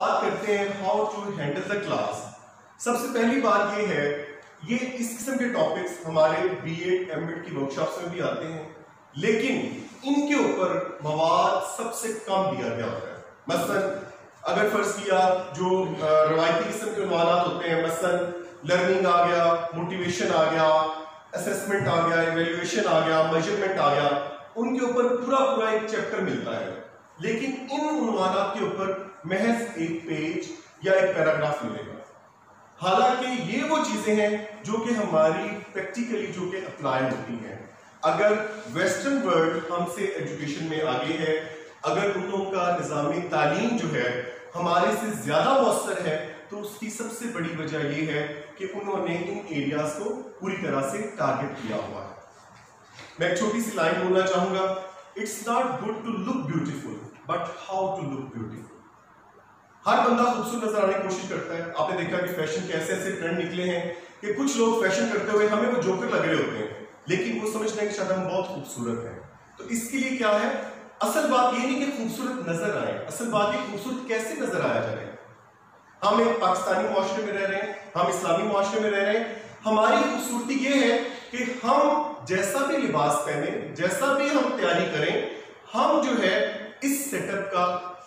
बात करते हैं how to handle the class. सबसे पहली बात ये है, ये इस किस्म के टॉपिक्स हमारे बीएड एमएड की वर्कशॉप्स में भी आते हैं, लेकिन इनके ऊपर मवाद सबसे कम दिया गया होता है। मसलन अगर फर्ज किया जो रवायती किस्म के उन्वानात होते हैं, मसलन लर्निंग आ गया, मोटिवेशन आ गया, असेसमेंट आ गया, इवेल्युएशन आ गया, मेजरमेंट आ गया, उनके ऊपर पूरा एक चैप्टर मिलता है। लेकिन इन उन्वानात के ऊपर महज एक पेज या एक पैराग्राफ मिलेगा। हालांकि ये वो चीजें हैं जो कि हमारी प्रैक्टिकली जो कि अप्लाई होती हैं। अगर वेस्टर्न वर्ल्ड हमसे एजुकेशन में आगे है, अगर उन लोगों का निज़ामी तालीम जो है हमारे से ज्यादा मौसर है, तो उसकी सबसे बड़ी वजह यह है कि उन्होंने इन एरियाज को पूरी तरह से टारगेट किया हुआ है। मैं एक छोटी सी लाइन बोलना चाहूंगा, it's not good to look beautiful but how to look beautiful. हर बंदा खूबसूरत नजर आने की कोशिश करता है। आपने देखा कि फैशन के ऐसे ऐसे ट्रेंड निकले हैं कि कुछ लोग फैशन करते हुए हमें वो जोकर लग रहे होते हैं, लेकिन वो समझते हैं कि शायद हम बहुत खूबसूरत हैं। तो इसके लिए क्या है, असल बात ये नहीं कि खूबसूरत नजर आए, असल बात ये खूबसूरत कैसे नजर आया जाए। हम एक पाकिस्तानी मुआशरे में रह रहे हैं, हम इस्लामी मुआशरे में रह रहे हैं। हमारी खूबसूरती ये है कि हम जैसा भी लिबास पहने, जैसा भी हम तैयारी करें, हम जो है इस सेटअप का,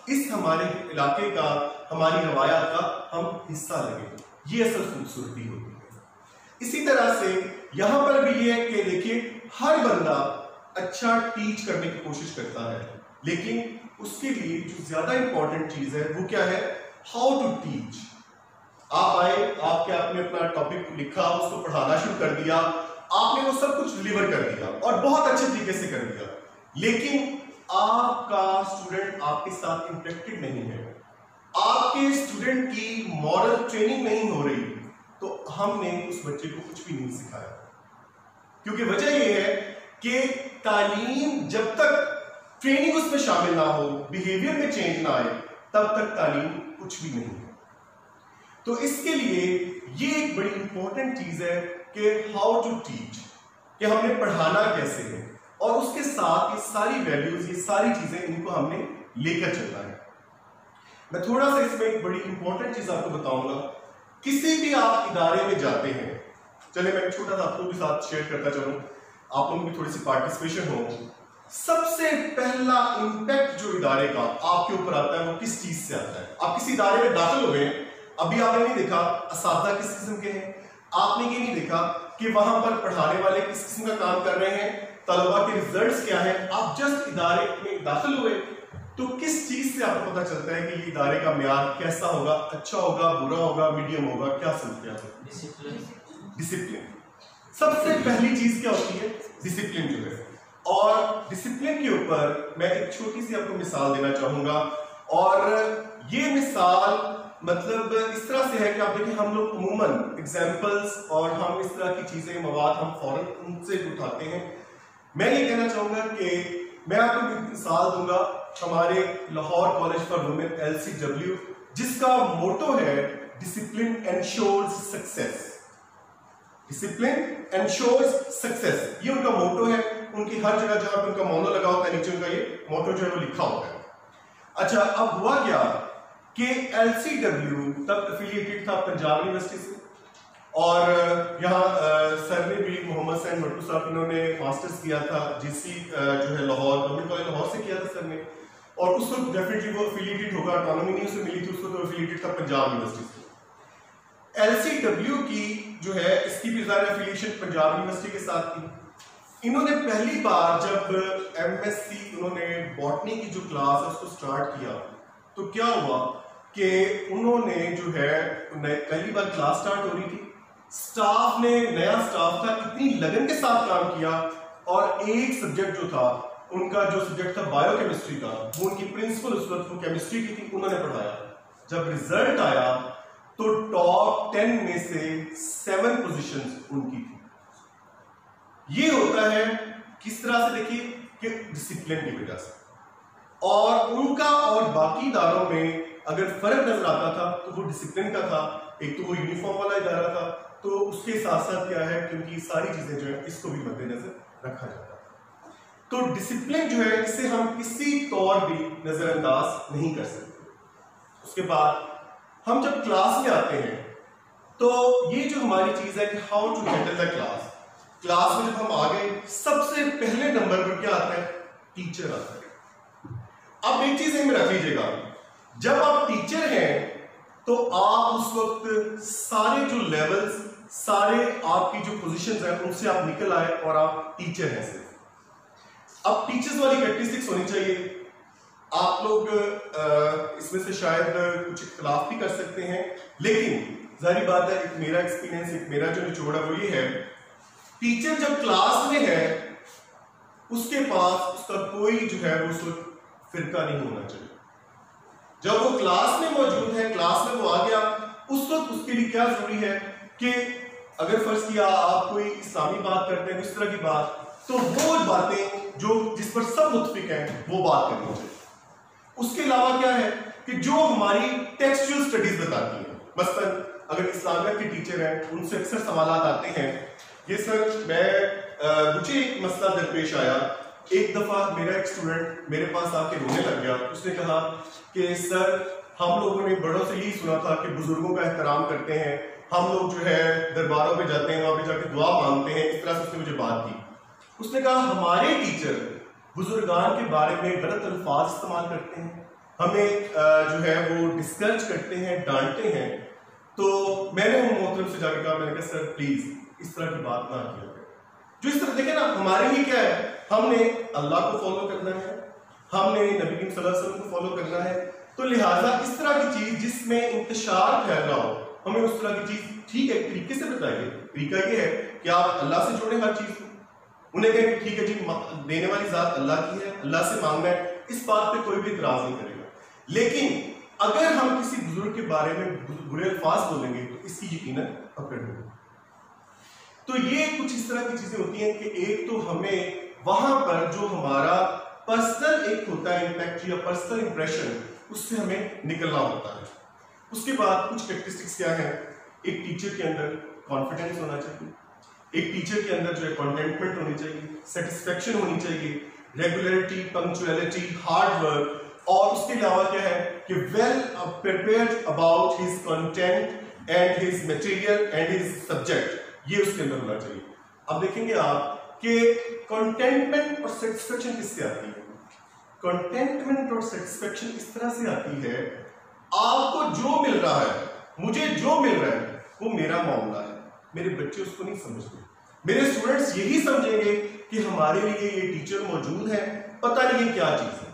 इस हमारे इलाके का, हमारी रवायात का हम हिस्सा लगे। ये असल खूबसूरती होती है। इसी तरह से यहां पर भी ये है कि देखिए, हर बंदा अच्छा टीच करने की कोशिश करता है, लेकिन उसके लिए जो ज्यादा इंपॉर्टेंट चीज है वो क्या है, हाउ टू टीच। आप आए, आपने अपना टॉपिक लिखा, उसको पढ़ाना शुरू कर दिया, आपने वो सब कुछ डिलीवर कर दिया और बहुत अच्छे तरीके से कर दिया, लेकिन आपका स्टूडेंट आपके साथ इंटरेक्टेड नहीं है, आपके स्टूडेंट की मॉरल ट्रेनिंग नहीं हो रही, तो हमने उस बच्चे को कुछ भी नहीं सिखाया। क्योंकि वजह यह है कि तालीम जब तक ट्रेनिंग उसमें शामिल ना हो, बिहेवियर में चेंज ना आए, तब तक तालीम कुछ भी नहीं है। तो इसके लिए ये एक बड़ी इंपॉर्टेंट चीज है कि हाउ टू टीच, कि हमने पढ़ाना कैसे है, और उसके साथ ये सारी वैल्यूज, ये सारी चीजें, इनको हमने लेकर चलना है। मैं थोड़ा सा इसमें एक बड़ी इंपॉर्टेंट चीज आपको बताऊंगा। किसी भी आप इदारे में जाते हैं, चले मैं छोटा सा आपको भी साथ शेयर करता चलूं, आप लोगों की थोड़ी सी पार्टिसिपेशन हो। सबसे पहला इंपैक्ट जो इदारे का आपके ऊपर आता है वो किस चीज से आता है। आप किसी इदारे में दाखिल हुए, अभी आपने नहीं देखा असातिज़ा किस किस्म के हैं, आपने ये नहीं देखा कि वहां पर पढ़ाने वाले किस किस्म का काम कर रहे हैं, तलबा के रिजल्ट्स क्या है। आप जस्ट इदारे में दाखिल हुए तो किस चीज से आपको पता चलता है कि ये इदारे का म्यार कैसा होगा, अच्छा होगा, बुरा होगा, मीडियम होगा, क्या समझते हैं? डिसिप्लिन। सबसे पहली चीज क्या होती है, डिसिप्लिन जो है। और डिसिप्लिन के ऊपर मैं एक छोटी सी आपको मिसाल देना चाहूंगा, और ये मिसाल मतलब इस तरह से है कि आप देखिए, हम लोग अमूमन एग्जाम्पल्स और हम इस तरह की चीजें, मवाद हम फौरन उनसे उठाते हैं। मैं ये कहना चाहूंगा कि मैं आपको एक मिसाल दूंगा हमारे Lahore college for women LCW, जिसका मोटो है discipline ensures success. Discipline ensures success, ये उनका मोटो है। उनकी हर जगह जहां पर उनका मोनो लगा होता है, नीचे उनका ये मोटो जो है वो लिखा होता है। अच्छा, अब हुआ क्या कि LCW तब एफिलिएटेड था पंजाब यूनिवर्सिटी से, और यहाँ सर ने भी, मोहम्मद सैन मट्टू साहब, इन्होंने मास्टर्स किया था GC जो है लाहौर, गवर्नमेंट कॉलेज लाहौर से किया था सर ने, और उस वक्त डेफिनेटली वो एफिलिएटेड होगा, ऑटोनॉमी नहीं उसे मिली थी, उसको तो एफिलिएटेड था पंजाब यूनिवर्सिटी से। LCW की जो है, इसकी भी ज़ाहिर एफिलिएशन पंजाब यूनिवर्सिटी के साथ थी। इन्होंने पहली बार जब MSc उन्होंने बॉटनी की जो क्लास है उसको स्टार्ट किया, तो क्या हुआ कि उन्होंने जो है पहली बार क्लास स्टार्ट हो रही थी, स्टाफ ने, नया स्टाफ था, इतनी लगन के साथ काम किया, और एक सब्जेक्ट जो था उनका, जो सब्जेक्ट था बायोकेमिस्ट्री का, वो उनकी प्रिंसिपल उस वक्त वो केमिस्ट्री की थी, उन्होंने पढ़ाया। जब रिजल्ट आया तो टॉप 10 में से 7 पोजीशंस उनकी थी। ये होता है किस तरह से, देखिए, कि डिसिप्लिन की वजह से। और उनका और बाकी इदारों में अगर फर्क नजर आता था तो वो डिसिप्लिन का था। एक तो वो यूनिफॉर्म वाला इदारा था, तो उसके साथ साथ क्या है, क्योंकि सारी चीजें जो है इसको भी मद्देनजर रखा जाता है। तो डिसिप्लिन जो है, इसे हम किसी तौर भी नजरअंदाज नहीं कर सकते। उसके बाद हम जब क्लास में आते हैं तो ये जो हमारी चीज है कि how to handle the class. Class में जब हम आ गए, सबसे पहले नंबर पर क्या आता है? टीचर आता है। अब एक चीज में रख लीजिएगा, जब आप टीचर हैं तो आप उस वक्त सारे जो लेवल्स, सारे आपकी जो पोजीशंस हैं उनसे आप निकल आए और आप टीचर हैं सिर्फ। अब टीचर्स वाली कैरेक्टरिस्टिक्स होनी चाहिए। आप लोग इसमें से शायद कुछ इख्तिलाफ भी कर सकते हैं, लेकिन जाहिर बात है, एक मेरा एक्सपीरियंस, एक मेरा जो निचोड़ है वो ये है, टीचर जब क्लास में है उसके पास उसका कोई जो है वो उस वक्त फिरका नहीं होना चाहिए। जब वो क्लास में मौजूद है, क्लास में वो आ गया, उस वक्त उसके लिए क्या जरूरी है कि अगर फर्ज किया आप कोई इस्लामी बात करते हैं, इस तरह की बात, तो वो बातें जो जिस पर सब मुत्फिक हैं वो बात करनी चाहिए। उसके अलावा क्या है कि जो हमारी टेक्सचुअल स्टडीज बताती हैं, मसलन अगर इस्लामिया के टीचर हैं उनसे अक्सर सवाल आते हैं, ये सर मुझे एक मसला दरपेश आया, एक दफा मेरा एक स्टूडेंट मेरे पास आके रोने लग गया। उसने कहा कि सर हम लोगों ने बड़ों से यही सुना था कि बुजुर्गों का एहतराम करते हैं, हम लोग जो है दरबारों पे जाते हैं, वहां पे जाके दुआ मांगते हैं, इस तरह से उसने मुझे बात की। उसने कहा हमारे टीचर बुजुर्गान के बारे में गलत अल्फाज इस्तेमाल करते हैं, हमें जो है वो डिस्करेज करते हैं, डांटते हैं। तो मैंने उन मोहतरम से जाकर कहा, मैंने कहा सर प्लीज इस तरह की बात ना किया करें। जो इस तरह देखे ना, हमारे लिए क्या है, हमने अल्लाह को फॉलो करना है, हमने नबी करीम सल्लल्लाहु अलैहि वसल्लम को फॉलो करना है, तो लिहाजा इस तरह की चीज जिसमें इंतशार फैल रहा हो, हमें उस तरह की चीज ठीक है तरीके से बताइए। तरीका ये है कि आप अल्लाह से जोड़ें हर चीज को, उन्हें कहें ठीक है जी देने वाली जात अल्लाह की है, अल्लाह से मांगना है, इस बात पे कोई भी इतराज नहीं करेगा। लेकिन अगर हम किसी बुजुर्ग के बारे में बुरे अल्फाज बोलेंगे तो इसकी यकीनन पकड़ होगी। तो ये कुछ इस तरह की चीजें होती हैं कि एक तो हमें वहां पर जो हमारा पर्सनल एक होता है इंपैक्ट या पर्सनल इंप्रेशन, उससे हमें निकलना होता है। उसके बाद कुछ कैरेक्टरिस्टिक्स क्या है, एक टीचर के अंदर कॉन्फिडेंस होना चाहिए, एक टीचर के अंदर जो है कंटेंटमेंट होनी चाहिए, सेटिस्फेक्शन होनी चाहिए, रेगुलरिटी, पंक्चुअलिटी, हार्ड वर्क, और उसके अलावा क्या है कि well prepared about his content and his material and his subject, ये उसके अंदर होना चाहिए। अब देखेंगे आप कि कंटेंटमेंट और सेटिस्फेक्शन किससे आती है? कंटेंटमेंट और सेटिस्फेक्शन इस तरह से आती है, आपको जो मिल रहा है, मुझे जो मिल रहा है वो मेरा मामला है, मेरे बच्चे उसको नहीं समझते, मेरे स्टूडेंट्स यही समझेंगे कि हमारे लिए ये टीचर मौजूद है, पता नहीं क्या चीज है।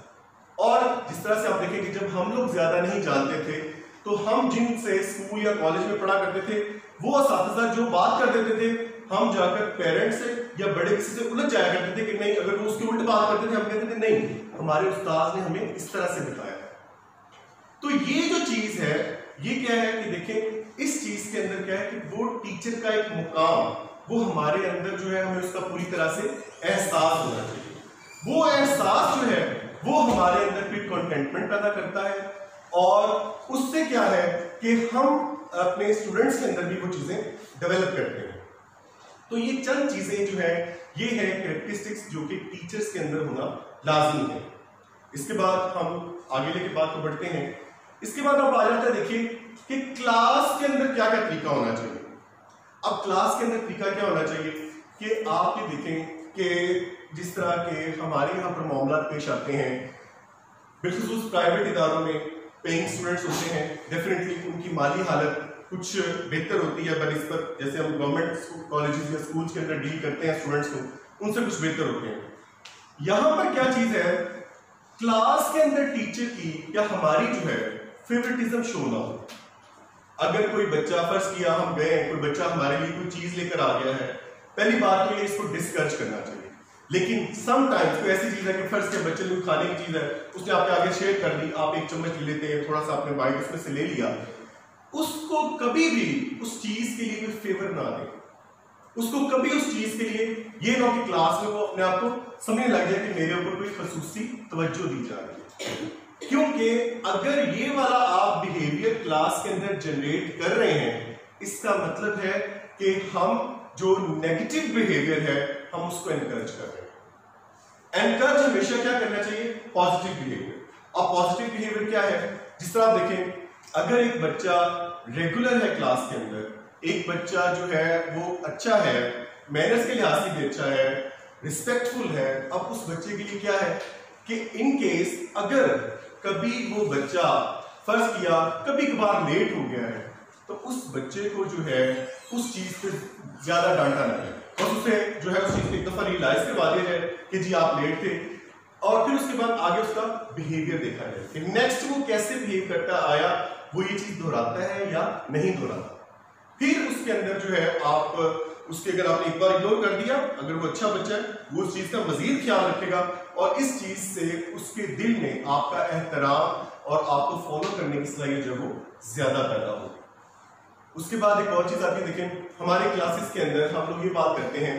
और जिस तरह से आप देखेंगे जब हम लोग ज्यादा नहीं जानते थे तो हम जिनसे स्कूल या कॉलेज में पढ़ा करते थे वो असातिज़ा जो बात कर देते थे, हम जाकर पेरेंट्स से या बड़े किसी से उलझ जाया करते थे कि नहीं, अगर वो उसके उल्ट बात करते थे हम कहते थे नहीं, हमारे उस्ताद ने हमें इस तरह से बताया। तो ये जो चीज है ये क्या है कि देखें इस चीज के अंदर क्या है कि वो टीचर का एक मुकाम, वो हमारे अंदर जो है हमें उसका पूरी तरह से एहसास होना चाहिए। वो एहसास जो है वो हमारे अंदर फिर कंटेंटमेंट पैदा करता है, और उससे क्या है कि हम अपने स्टूडेंट्स के अंदर भी वो चीजें डेवलप करते हैं। तो ये चंद चीजें जो है ये है कैरेक्टरिस्टिक्स जो कि टीचर्स के अंदर होना लाजमी है। इसके बाद हम आगे लेके बात को बढ़ते हैं। इसके बाद अब आ जाता है देखिए कि क्लास के अंदर क्या क्या तरीका होना चाहिए। अब क्लास के अंदर तरीका क्या होना चाहिए कि आप ये देखें कि जिस तरह के हमारे यहाँ पर मामला पेश आते हैं, बिलखुसूस प्राइवेट इदारों में पेइंग स्टूडेंट्स होते हैं, डेफिनेटली उनकी माली हालत कुछ बेहतर होती है बनिस्बत जैसे हम गवर्नमेंट कॉलेजेस या स्कूल के अंदर डील करते हैं स्टूडेंट्स को, उनसे कुछ बेहतर होते हैं। यहाँ पर क्या चीज है, क्लास के अंदर टीचर की या हमारी जो है फेवरेटिज्म शो ना हो। अगर कोई बच्चा, फर्ज किया हम गए, कोई बच्चा हमारे लिए कोई चीज लेकर आ गया है, पहली बात तो ये इसको डिस्करेज करना चाहिए। लेकिन समटाइम्स कोई ऐसी चीज है कि फर्ज के बच्चे को खाने की चीज है, उसने आपके आगे शेयर कर दी, आप एक चम्मच ले लेते हैं, थोड़ा सा आपने बाइट उसमें से ले लिया, उसको कभी भी उस चीज के लिए कोई फेवर ना दे, उसको कभी उस चीज के लिए ये ना कि क्लास में वो अपने आप को समझने लग जाए कि मेरे ऊपर कोई खसूसी तवज्जो दी जा रही है। क्योंकि अगर ये वाला आप बिहेवियर क्लास के अंदर जनरेट कर रहे हैं, इसका मतलब है कि हम जो नेगेटिव बिहेवियर है हम उसको एनकरेज कर रहे हैं। एनकरेज हमेशा क्या करना चाहिए, पॉजिटिव बिहेवियर। और पॉजिटिव बिहेवियर क्या है, जिस तरह आप देखें, अगर एक बच्चा रेगुलर है क्लास के अंदर, एक बच्चा जो है वो अच्छा है, मैनर्स के लिहाज से भी अच्छा है, रिस्पेक्टफुल है, अब उस बच्चे के लिए क्या है कि इन केस अगर कभी वो बच्चा फर्ज किया कभी कभार लेट हो गया है तो उस बच्चे को जो है उस चीज पे ज्यादा डांटा ना जाए, बस उसे जो है उस चीज को एक दफा रियलाइज करवा दिया जाए कि जी आप लेट थे, और फिर उसके बाद आगे उसका बिहेवियर देखा जाए कि नेक्स्ट वो कैसे बिहेव करता आया, वो ये चीज दोहराता है या नहीं दोहराता। फिर उसके अंदर जो है आप उसके, अगर आपने एक बार इग्नोर कर दिया, अगर वो अच्छा बच्चा है वो उस चीज का मजीद ख्याल रखेगा और इस चीज से उसके दिल में आपका एहतराम और आपको फॉलो करने की सलाहियत जो वो ज्यादा पैदा होगी। उसके बाद एक और चीज आती है, देखें हमारे क्लासेस के अंदर हम लोग ये बात करते हैं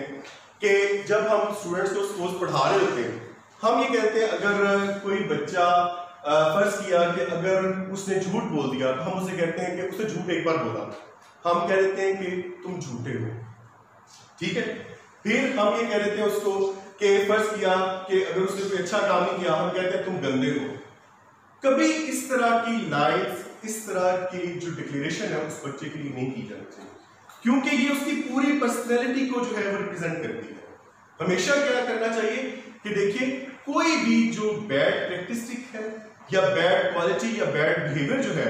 कि जब हम स्टूडेंट्स को सपोज पढ़ा रहे होते हैं, हम ये कहते हैं अगर कोई बच्चा फर्ज किया कि अगर उसने झूठ बोल दिया तो हम उसे कहते हैं कि उसने झूठ एक बार बोला, हम कह देते हैं कि तुम झूठे हो, ठीक है। फिर हम ये कह देते हैं उसको कि फर्ज किया कि अगर उसने कोई अच्छा काम नहीं किया, हम कहते हैं तुम गंदे हो। कभी इस तरह की लाइन्स, इस तरह की जो डिक्लेरेशन है उस बच्चे के लिए नहीं की जानी चाहिए, क्योंकि ये उसकी पूरी पर्सनैलिटी को जो है वो रिप्रेजेंट करती है। हमेशा क्या करना चाहिए कि देखिए कोई भी जो बैड प्रैक्टिसिक है या बैड क्वालिटी या बैड बिहेवियर जो है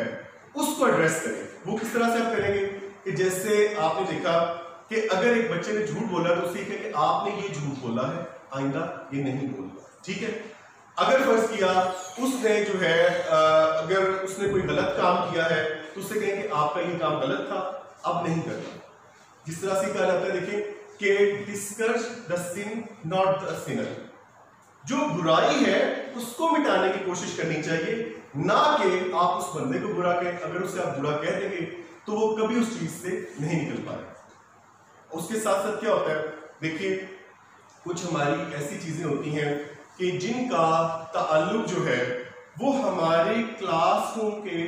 उसको एड्रेस करें। वो किस तरह से आप करेंगे कि जैसे आपने देखा कि अगर एक बच्चे ने झूठ बोला तो सीखे कि आपने ये झूठ बोला है, आइंदा ये नहीं बोलना, ठीक है। अगर फर्ज किया उसने जो है अगर उसने कोई गलत काम किया है तो उससे कहें कि आपका ये काम गलत था, अब नहीं करना। जिस तरह से कहा जाता है देखिए कि discuss the sin not the sinner, जो बुराई है उसको मिटाने की कोशिश करनी चाहिए, ना कि आप उस बंदे को बुरा कहें। अगर उसे आप बुरा कह देंगे तो वो कभी उस चीज से नहीं निकल पाएगा। उसके साथ साथ क्या होता है, देखिए कुछ हमारी ऐसी चीजें होती हैं कि जिनका ताल्लुक जो है वो हमारे क्लासरूम के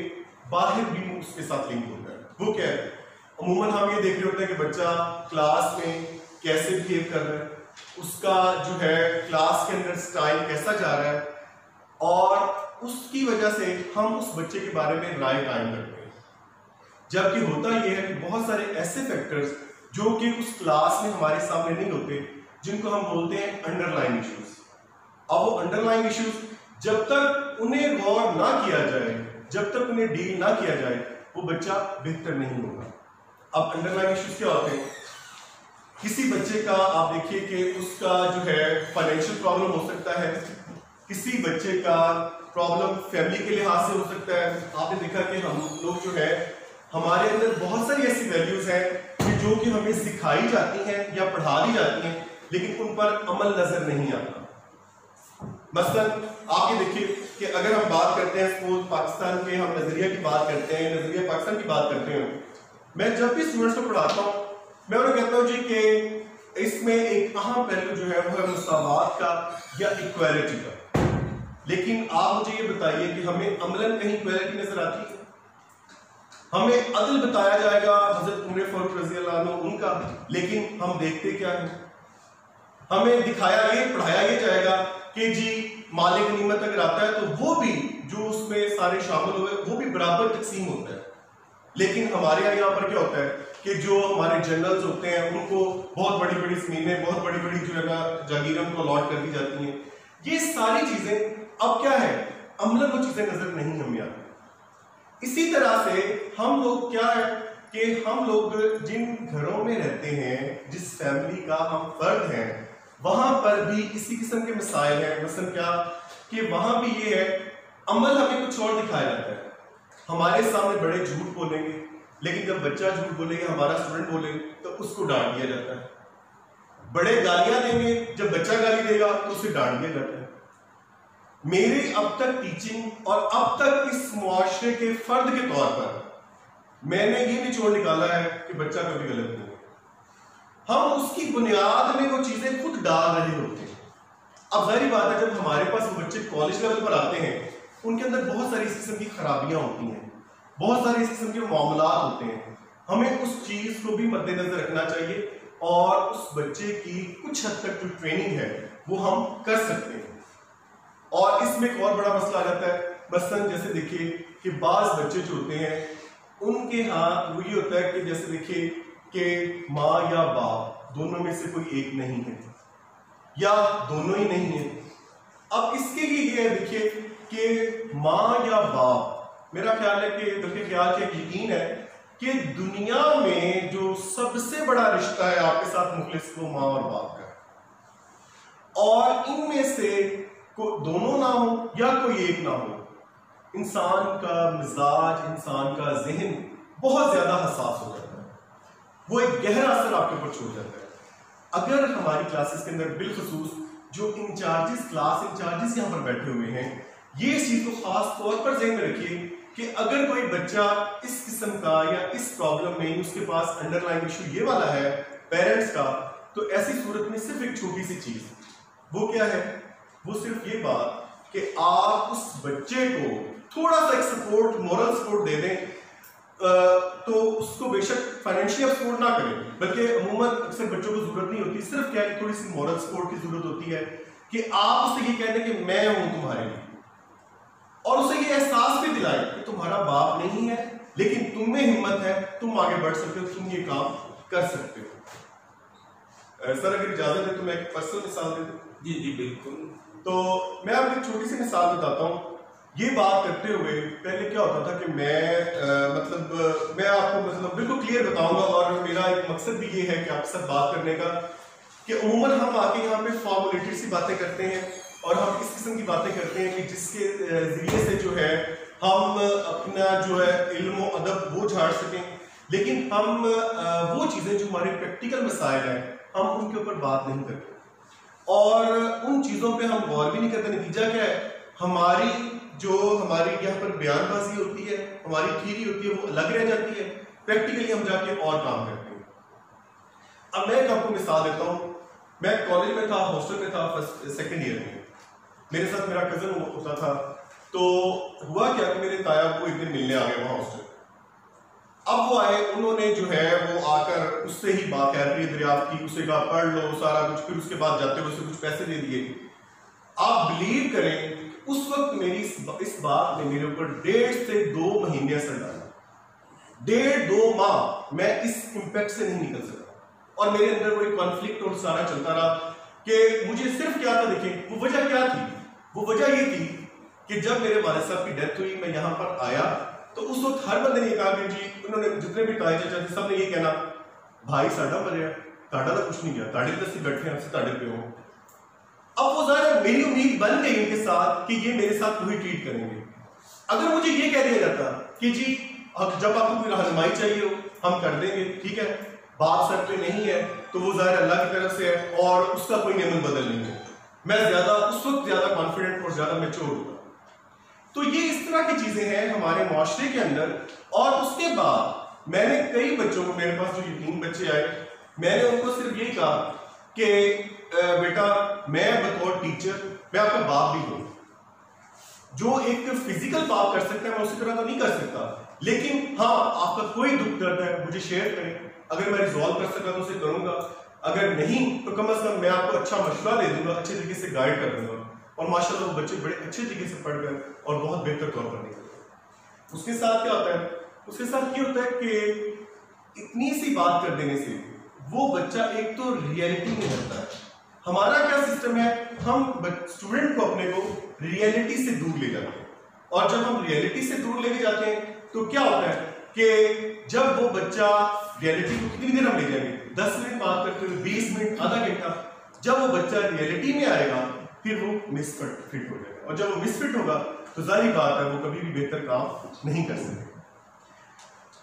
बाहर भी उसके साथ लिंक होता है। वो क्या है, अमूमन हम ये देख रहे होते हैं कि बच्चा क्लास में कैसे बिहेव कर रहा है, उसका जो है क्लास के अंदर स्टाइल कैसा जा रहा है, और उसकी वजह से हम उस बच्चे के बारे में राय कायम करते हैं। जबकि होता यह है कि बहुत सारे ऐसे फैक्टर्स जो कि उस क्लास में हमारे सामने नहीं होते, जिनको हम बोलते हैं अंडरलाइन इश्यूज। अब वो अंडरलाइन इश्यूज जब तक उन्हें गौर ना किया जाए, जब तक उन्हें डील ना किया जाए, वो बच्चा बेहतर नहीं होगा। अब अंडरलाइन इश्यूज क्या होते हैं, किसी बच्चे का आप देखिए कि उसका जो है फाइनेंशियल प्रॉब्लम हो सकता है, किसी बच्चे का प्रॉब्लम फैमिली के लिहाज से हो सकता है। आपने देखा कि हम लोग जो है हमारे अंदर बहुत सारी ऐसी वैल्यूज हैं कि जो कि हमें सिखाई जाती हैं या पढ़ा दी जाती हैं, लेकिन उन पर अमल नजर नहीं आता। मसलन आप ये देखिए कि अगर हम बात करते हैं स्कूल पाकिस्तान के, हम नजरिया की बात करते हैं, नजरिया पाकिस्तान की बात करते हैं, मैं जब भी स्टूडेंट्स को पढ़ाता हूँ मैं उन्हें कहता हूँ जी कि इसमें एक अहम पहलू जो है वो है मुसावात का या इक्वालिटी का। लेकिन आप मुझे ये बताइए कि हमें अमलन कहीं इक्वालिटी नजर आती है? हमें अदल बताया जाएगा हजरत उमर फारूक रजी अल्लाह अन्हु उनका, लेकिन हम देखते क्या है, हमें दिखाया ये पढ़ाया ये जाएगा कि जी मालिक निमत अगर आता है तो वो भी जो उसमें सारे शामिल हुए वो भी बराबर तकसीम होता है। लेकिन हमारे यहाँ पर क्या होता है कि जो हमारे जनरल्स होते हैं उनको बहुत बड़ी बड़ी जमीनें, बहुत बड़ी बड़ी जो है ना जागीरें उनको अलॉट कर दी जाती हैं। ये सारी चीजें अब क्या है, अमलन वो चीजें नजर नहीं हमें आती। इसी तरह से हम लोग क्या है कि हम लोग जिन घरों में रहते हैं, जिस फैमिली का हम फर्द हैं, वहां पर भी इसी किस्म के मसाइल हैं। मसलन क्या कि वहां भी ये है, अमल हमें कुछ और दिखाया जाता है। हमारे सामने बड़े झूठ बोलेंगे, लेकिन जब बच्चा झूठ बोलेगा, हमारा स्टूडेंट बोले तो उसको डांट दिया जाता है। बड़े गालियां देंगे, जब बच्चा गाली देगा तो उसे डांट दिया जाता है। मेरी अब तक टीचिंग और अब तक इस मुआशरे के फर्द के तौर पर मैंने ये निचोड़ निकाला है कि बच्चा कभी गलत नहीं है, हम उसकी बुनियाद में वो चीजें खुद डाल रहे होते हैं। अब जाहिर बात है जब हमारे पास वो बच्चे कॉलेज लेवल पर आते हैं, उनके अंदर बहुत सारी इस किस्म की खराबियां होती हैं, बहुत सारे इस किस्म के मामलात होते हैं। हमें उस चीज को भी मद्देनजर रखना चाहिए और उस बच्चे की कुछ हद तक जो ट्रेनिंग है वो हम कर सकते हैं। और इसमें एक और बड़ा मसला आ जाता है, मसलन जैसे देखिए कि बाज बच्चे जो होते हैं उनके यहाँ वो ये होता है कि जैसे देखिए कि माँ या बाप दोनों में से कोई एक नहीं है या दोनों ही नहीं है। अब इसके लिए ये है देखिए कि माँ या बाप, मेरा ख्याल है कि बल्कि ख्याल के यकीन है कि दुनिया में जो सबसे बड़ा रिश्ता है आपके साथ मुखलिस, वो माँ और बाप का है। और इनमें से दोनों ना हो या कोई एक ना हो, इंसान का मिजाज, इंसान का जहन बहुत ज्यादा हसास हो जाता है, वो एक गहरा असर आपके ऊपर छोड़ जाता है। अगर हमारी क्लासेस के अंदर बिलखसूस जो इंचार्जेस, क्लास इंचार्जेस यहाँ पर बैठे हुए हैं, ये इस चीज को खास तौर पर ज़हन में रखिए कि अगर कोई बच्चा इस किस्म का या इस प्रॉब्लम में उसके पास अंडरलाइन इशू ये वाला है पेरेंट्स का, तो ऐसी सूरत में सिर्फ एक छोटी सी चीज, वो क्या है, वो सिर्फ ये बात कि आप उस बच्चे को थोड़ा सा एक सपोर्ट, मोरल सपोर्ट दे दें। तो उसको बेशक फाइनेंशियल सपोर्ट ना करें, बल्कि अमूमन अक्सर बच्चों को जरूरत नहीं होती, सिर्फ क्या है थोड़ी सी मोरल सपोर्ट की जरूरत होती है कि आप उससे ये कह दें कि मैं हूं तुम्हारे लिए, और उसे ये एहसास भी दिलाए कि तुम्हारा बाप नहीं है लेकिन तुम में हिम्मत है, तुम आगे बढ़ सकते हो, तुम ये काम कर सकते हो। सर अगर इजाजत है तो मैं एक पर्सनल मिसाल दे दूं। जी जी बिल्कुल। तो मैं आपको एक छोटी सी मिसाल बताता हूँ। ये बात करते हुए पहले क्या होता था कि मैं आपको बिल्कुल क्लियर बताऊंगा, और मेरा एक मकसद भी ये है कि आपके साथ बात करने का कि अमूमन हम आके यहाँ पे फॉर्मुलेटेड सी बातें करते हैं और हम इस किस्म की बातें करते हैं कि जिसके जरिए से जो है हम अपना जो है इल्म और अदब वो झाड़ सकें, लेकिन हम वो चीज़ें जो हमारे प्रैक्टिकल मसाइल हैं हम उनके ऊपर बात नहीं करते और उन चीज़ों पे हम गौर भी नहीं करते। नतीजा क्या है, हमारी यहाँ पर बयानबाजी होती है, हमारी थ्योरी होती है, वो अलग रह जाती है, प्रैक्टिकली हम जाके और काम करते हैं। अब मैं एक आपको मिसाल देता हूँ। मैं कॉलेज में था, हॉस्टल में था, सेकेंड ईयर में मेरे साथ मेरा कजन होता था। तो हुआ क्या कि मेरे ताया को एक दिन मिलने आ गए वहां हॉस्टल। अब वो आए, उन्होंने जो है वो आकर उससे ही बाकायदगी दरियाफ्त की, उसे कहा पढ़ लो सारा कुछ, फिर उसके बाद जाते हुए उसे कुछ पैसे दे दिए। आप बिलीव करें उस वक्त मेरी इस बात ने मेरे ऊपर 1.5 से 2 महीने असर डाला। 1.5-2 माह मैं इस इम्पैक्ट से नहीं निकल सका और मेरे अंदर वो एक कॉन्फ्लिक्ट और सारा चलता रहा कि मुझे सिर्फ क्या था, देखें वो वजह क्या थी। वो वजह ये थी कि जब मेरे वालिद साहब की डेथ हुई, मैं यहाँ पर आया तो उस वक्त हर बंदे ने कहा कि जी, उन्होंने जितने भी ताए चाचा थे सब ने ये कहना भाई साडा मरिया, ताड़ा तो कुछ नहीं गया, ताड़े तो असं बैठे हैं, ताड़े पे हो। अब वो ज़ाहिर मेरी उम्मीद बन गई उनके साथ कि ये मेरे साथ वही ट्रीट करेंगे। अगर मुझे ये कह दिया जाता कि जी जब आपको कोई रहनुमाई चाहिए हो हम कर देंगे, ठीक है, बात सर पे नहीं है तो वो ज़ाहिर अल्लाह की तरफ से है और उसका कोई नियमन बदल नहीं है, मैं उस वक्त ज़्यादा कॉन्फिडेंट और ज़्यादा मैच्योर होगा। तो ये इस तरह की चीज़ें हैं हमारे माशरे के अंदर। और उसके बाद मैंने कई बच्चों को, मेरे पास जो 3 बच्चे आए, मैंने उनको सिर्फ यही कहा कि बेटा मैं बतौर टीचर मैं आपका बाप भी हूं, जो एक फिजिकल बाप कर सकता है मैं उसी तरह तो नहीं कर सकता, लेकिन हाँ आपका कोई दुख दर्द है मुझे शेयर करें, अगर मैं रिजॉल्व कर सका तो उसे करूंगा, अगर नहीं तो कम से कम मैं आपको अच्छा मशवरा दे दूंगा, अच्छे तरीके से गाइड कर दूंगा। और माशाल्लाह वो बच्चे बड़े अच्छे तरीके से पढ़ गए और बहुत बेहतर तौर पर निकल। उसके साथ क्या होता है, उसके साथ ये होता है कि इतनी सी बात कर देने से वो बच्चा एक तो रियलिटी में रहता है। हमारा क्या सिस्टम है, हम स्टूडेंट को अपने को रियलिटी से दूर ले जाते हैं, और जब हम रियलिटी से दूर लेके जाते हैं तो क्या होता है कि जब वो बच्चा रियलिटी को कितनी देर हम ले जाएंगे, 10 मिनट बात करते हुए, 20 मिनट, आधा घंटा, जब वो बच्चा रियलिटी में आएगा फिर वो मिसफिट हो जाएगा, और जब वो मिसफिट होगा तो जाहिर बात है वो कभी भी बेहतर काम नहीं कर सकेगा।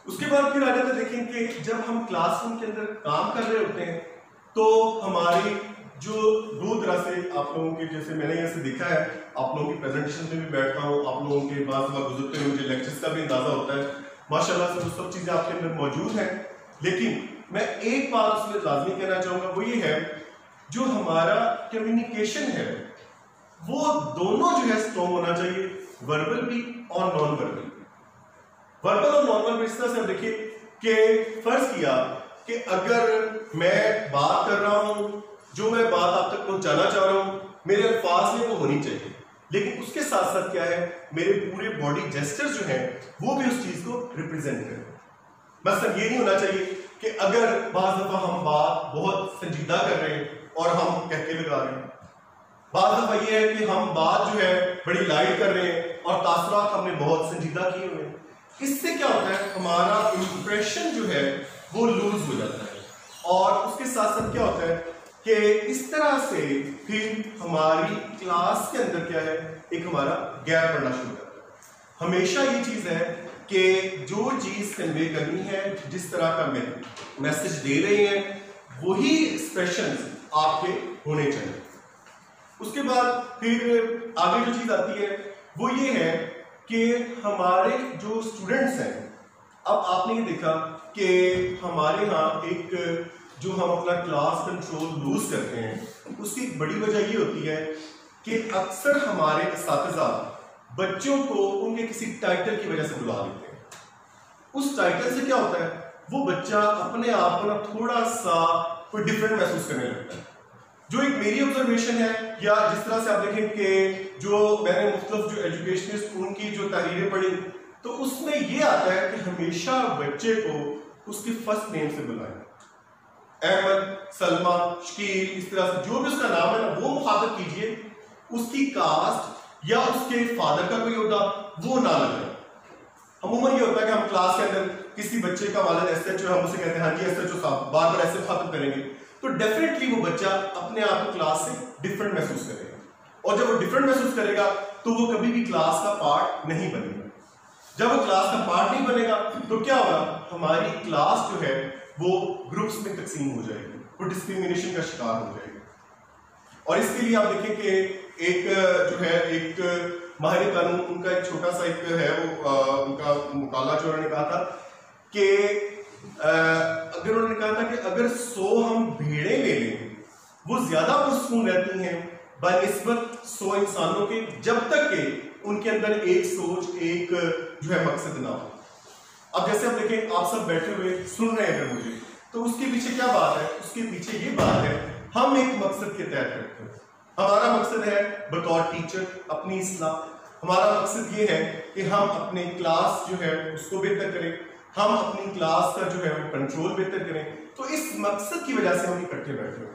उसके बाद फिर आ जाता है, देखें कि जब हम क्लासरूम के अंदर काम कर रहे होते हैं तो हमारी जो 2 तरह से आप लोगों के, जैसे मैंने यहाँ से देखा है, आप लोगों की प्रेजेंटेशन में भी बैठता हूँ, आप लोगों के बाद गुजरते हुए मुझे लेक्चर्स का भी अंदाजा होता है, माशाल्लाह से वो सब चीज़ें आपके अंदर मौजूद हैं। लेकिन मैं एक बात उसमें लाजमी कहना चाहूँगा, वो ये है जो हमारा कम्युनिकेशन है वो दोनों जो है स्ट्रॉन्ग होना चाहिए, वर्बल भी और नॉन वर्बल। वर्बल और नॉन वर्बल इस तरह से देखिए कि फर्ज किया कि अगर मैं बात कर रहा हूं, जो मैं बात आप तक पहुंचाना चाह रहा हूं, मेरे अल्फाज में वो होनी चाहिए, लेकिन उसके साथ साथ क्या है, मेरे पूरे बॉडी जेस्चर्स जो हैं वो भी उस चीज को रिप्रेजेंट करें। मतलब ये नहीं होना चाहिए कि अगर बाज़ दफा हम बात बहुत संजीदा कर रहे हैं और हम कहके लगा रहे हैं, बाज़ दफा ये है कि हम बात जो है बड़ी लाइट कर रहे हैं और तासुरात हमने बहुत संजीदा किए हुए हैं। इससे क्या होता है, हमारा इंप्रेशन जो है वो लूज हो जाता है और उसके साथ साथ क्या होता है कि इस तरह से फिर हमारी क्लास के अंदर क्या है, एक हमारा गैप पड़ना शुरू होता है। हमेशा ये चीज है कि जो चीज कन्वे करनी है, जिस तरह का मैसेज दे रहे हैं, वही एक्सप्रेशंस आपके होने चाहिए। उसके बाद फिर आगे जो चीज आती है वो ये है कि हमारे जो स्टूडेंट्स हैं, अब आपने ये देखा कि हमारे यहाँ एक जो हम अपना क्लास कंट्रोल लूज करते हैं, उसकी एक बड़ी वजह ये होती है कि अक्सर हमारे असातिज़ा बच्चों को उनके किसी टाइटल की वजह से बुला देते हैं। उस टाइटल से क्या होता है, वो बच्चा अपने आप को ना थोड़ा सा कोई डिफरेंट महसूस करने लगता है। जो एक मेरी ऑब्जर्वेशन है, या जिस तरह से आप देखें कि जो मैंने मुख्तलिफ जो एजुकेशनिस्ट उनकी जो तहरीरें पढ़ी, तो उसमें ये आता है कि हमेशा बच्चे को उसके फर्स्ट नेम से बुलाएं। अहमद, सलमा, शकील, इस तरह से जो भी उसका नाम है ना वो मुखातब कीजिए। उसकी कास्ट या उसके फादर का कोई होता वो ना लगे। अमूमन ये होता है कि हम क्लास के अंदर किसी बच्चे का वालिद एसएचओ, हम उसे कहते हैं हाँ जी एसएचओ साहब, बार बार ऐसे मुखातब करेंगे तो डेफिनेटली वो बच्चा अपने आप को क्लास से डिफरेंट महसूस करेगा, और जब वो डिफरेंट महसूस करेगा तो वो कभी भी क्लास का पार्ट नहीं बनेगा। जब वो क्लास का पार्ट नहीं बनेगा तो क्या होगा, हमारी क्लास जो है वो ग्रुप्स में तकसीम हो जाएगी, वो डिस्क्रिमिनेशन का शिकार हो जाएगी। और इसके लिए आप देखें कि एक जो है एक माहिर कानून, उनका एक छोटा सा एक है वो उनका मुकाला जो उन्होंने कहा था कि अगर उन्होंने कहा था कि अगर 100 हम भेड़े ले लें वो ज्यादा पुरसकून रहती हैं बनिस्बत 100 इंसानों के, जब तक के उनके अंदर एक सोच, एक जो है मकसद ना हो। अब जैसे आप देखें, आप सब बैठे हुए सुन रहे हैं अगर मुझे, तो उसके पीछे क्या बात है, उसके पीछे ये बात है हम एक मकसद के तहत करते हैं। हमारा मकसद है बतौर टीचर अपनी इस्लाह, हमारा मकसद ये है कि हम अपने क्लास जो है उसको बेहतर करें, हम अपनी क्लास का जो है वो कंट्रोल बेहतर करें। तो इस मकसद की वजह से हम इकट्ठे बैठे हुए,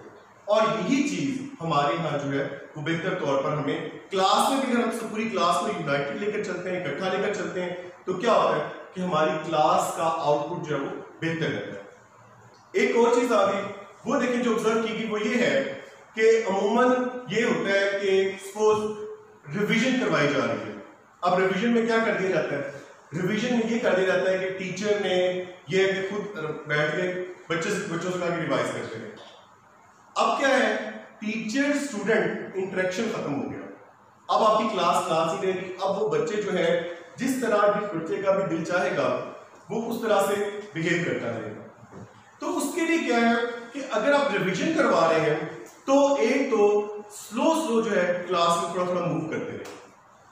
और यही चीज हमारे यहाँ जो है वो बेहतर तौर पर हमें क्लास में भी, अगर हम सब पूरी क्लास में यूनाइटेड लेकर चलते हैं, इकट्ठा लेकर चलते हैं, तो क्या होता है कि हमारी क्लास का आउटपुट जो है वो बेहतर रहता है। एक और चीज आ गई, वो देखें जो ऑब्जर्व की गई, वो ये है कि अमूमन ये होता है कि सपोज रिवीजन करवाई जा रही है। अब रिवीजन में क्या कर दिया जाता है, रिवीजन में ये कर दिया जाता है कि टीचर ने ये खुद बैठ के बच्चों से कहा कि रिवाइज करते हैं। अब क्या है, टीचर स्टूडेंट इंटरेक्शन खत्म हो गया, अब आपकी क्लास ही रहेगी। अब वो बच्चे जो है जिस तरह जिस बच्चे का भी दिल चाहेगा वो उस तरह से बिहेव करता रहेगा। तो उसके लिए क्या है कि अगर आप रिवीजन करवा रहे हैं तो एक तो स्लो जो है क्लास में थोड़ा थोड़ा मूव करते रहे,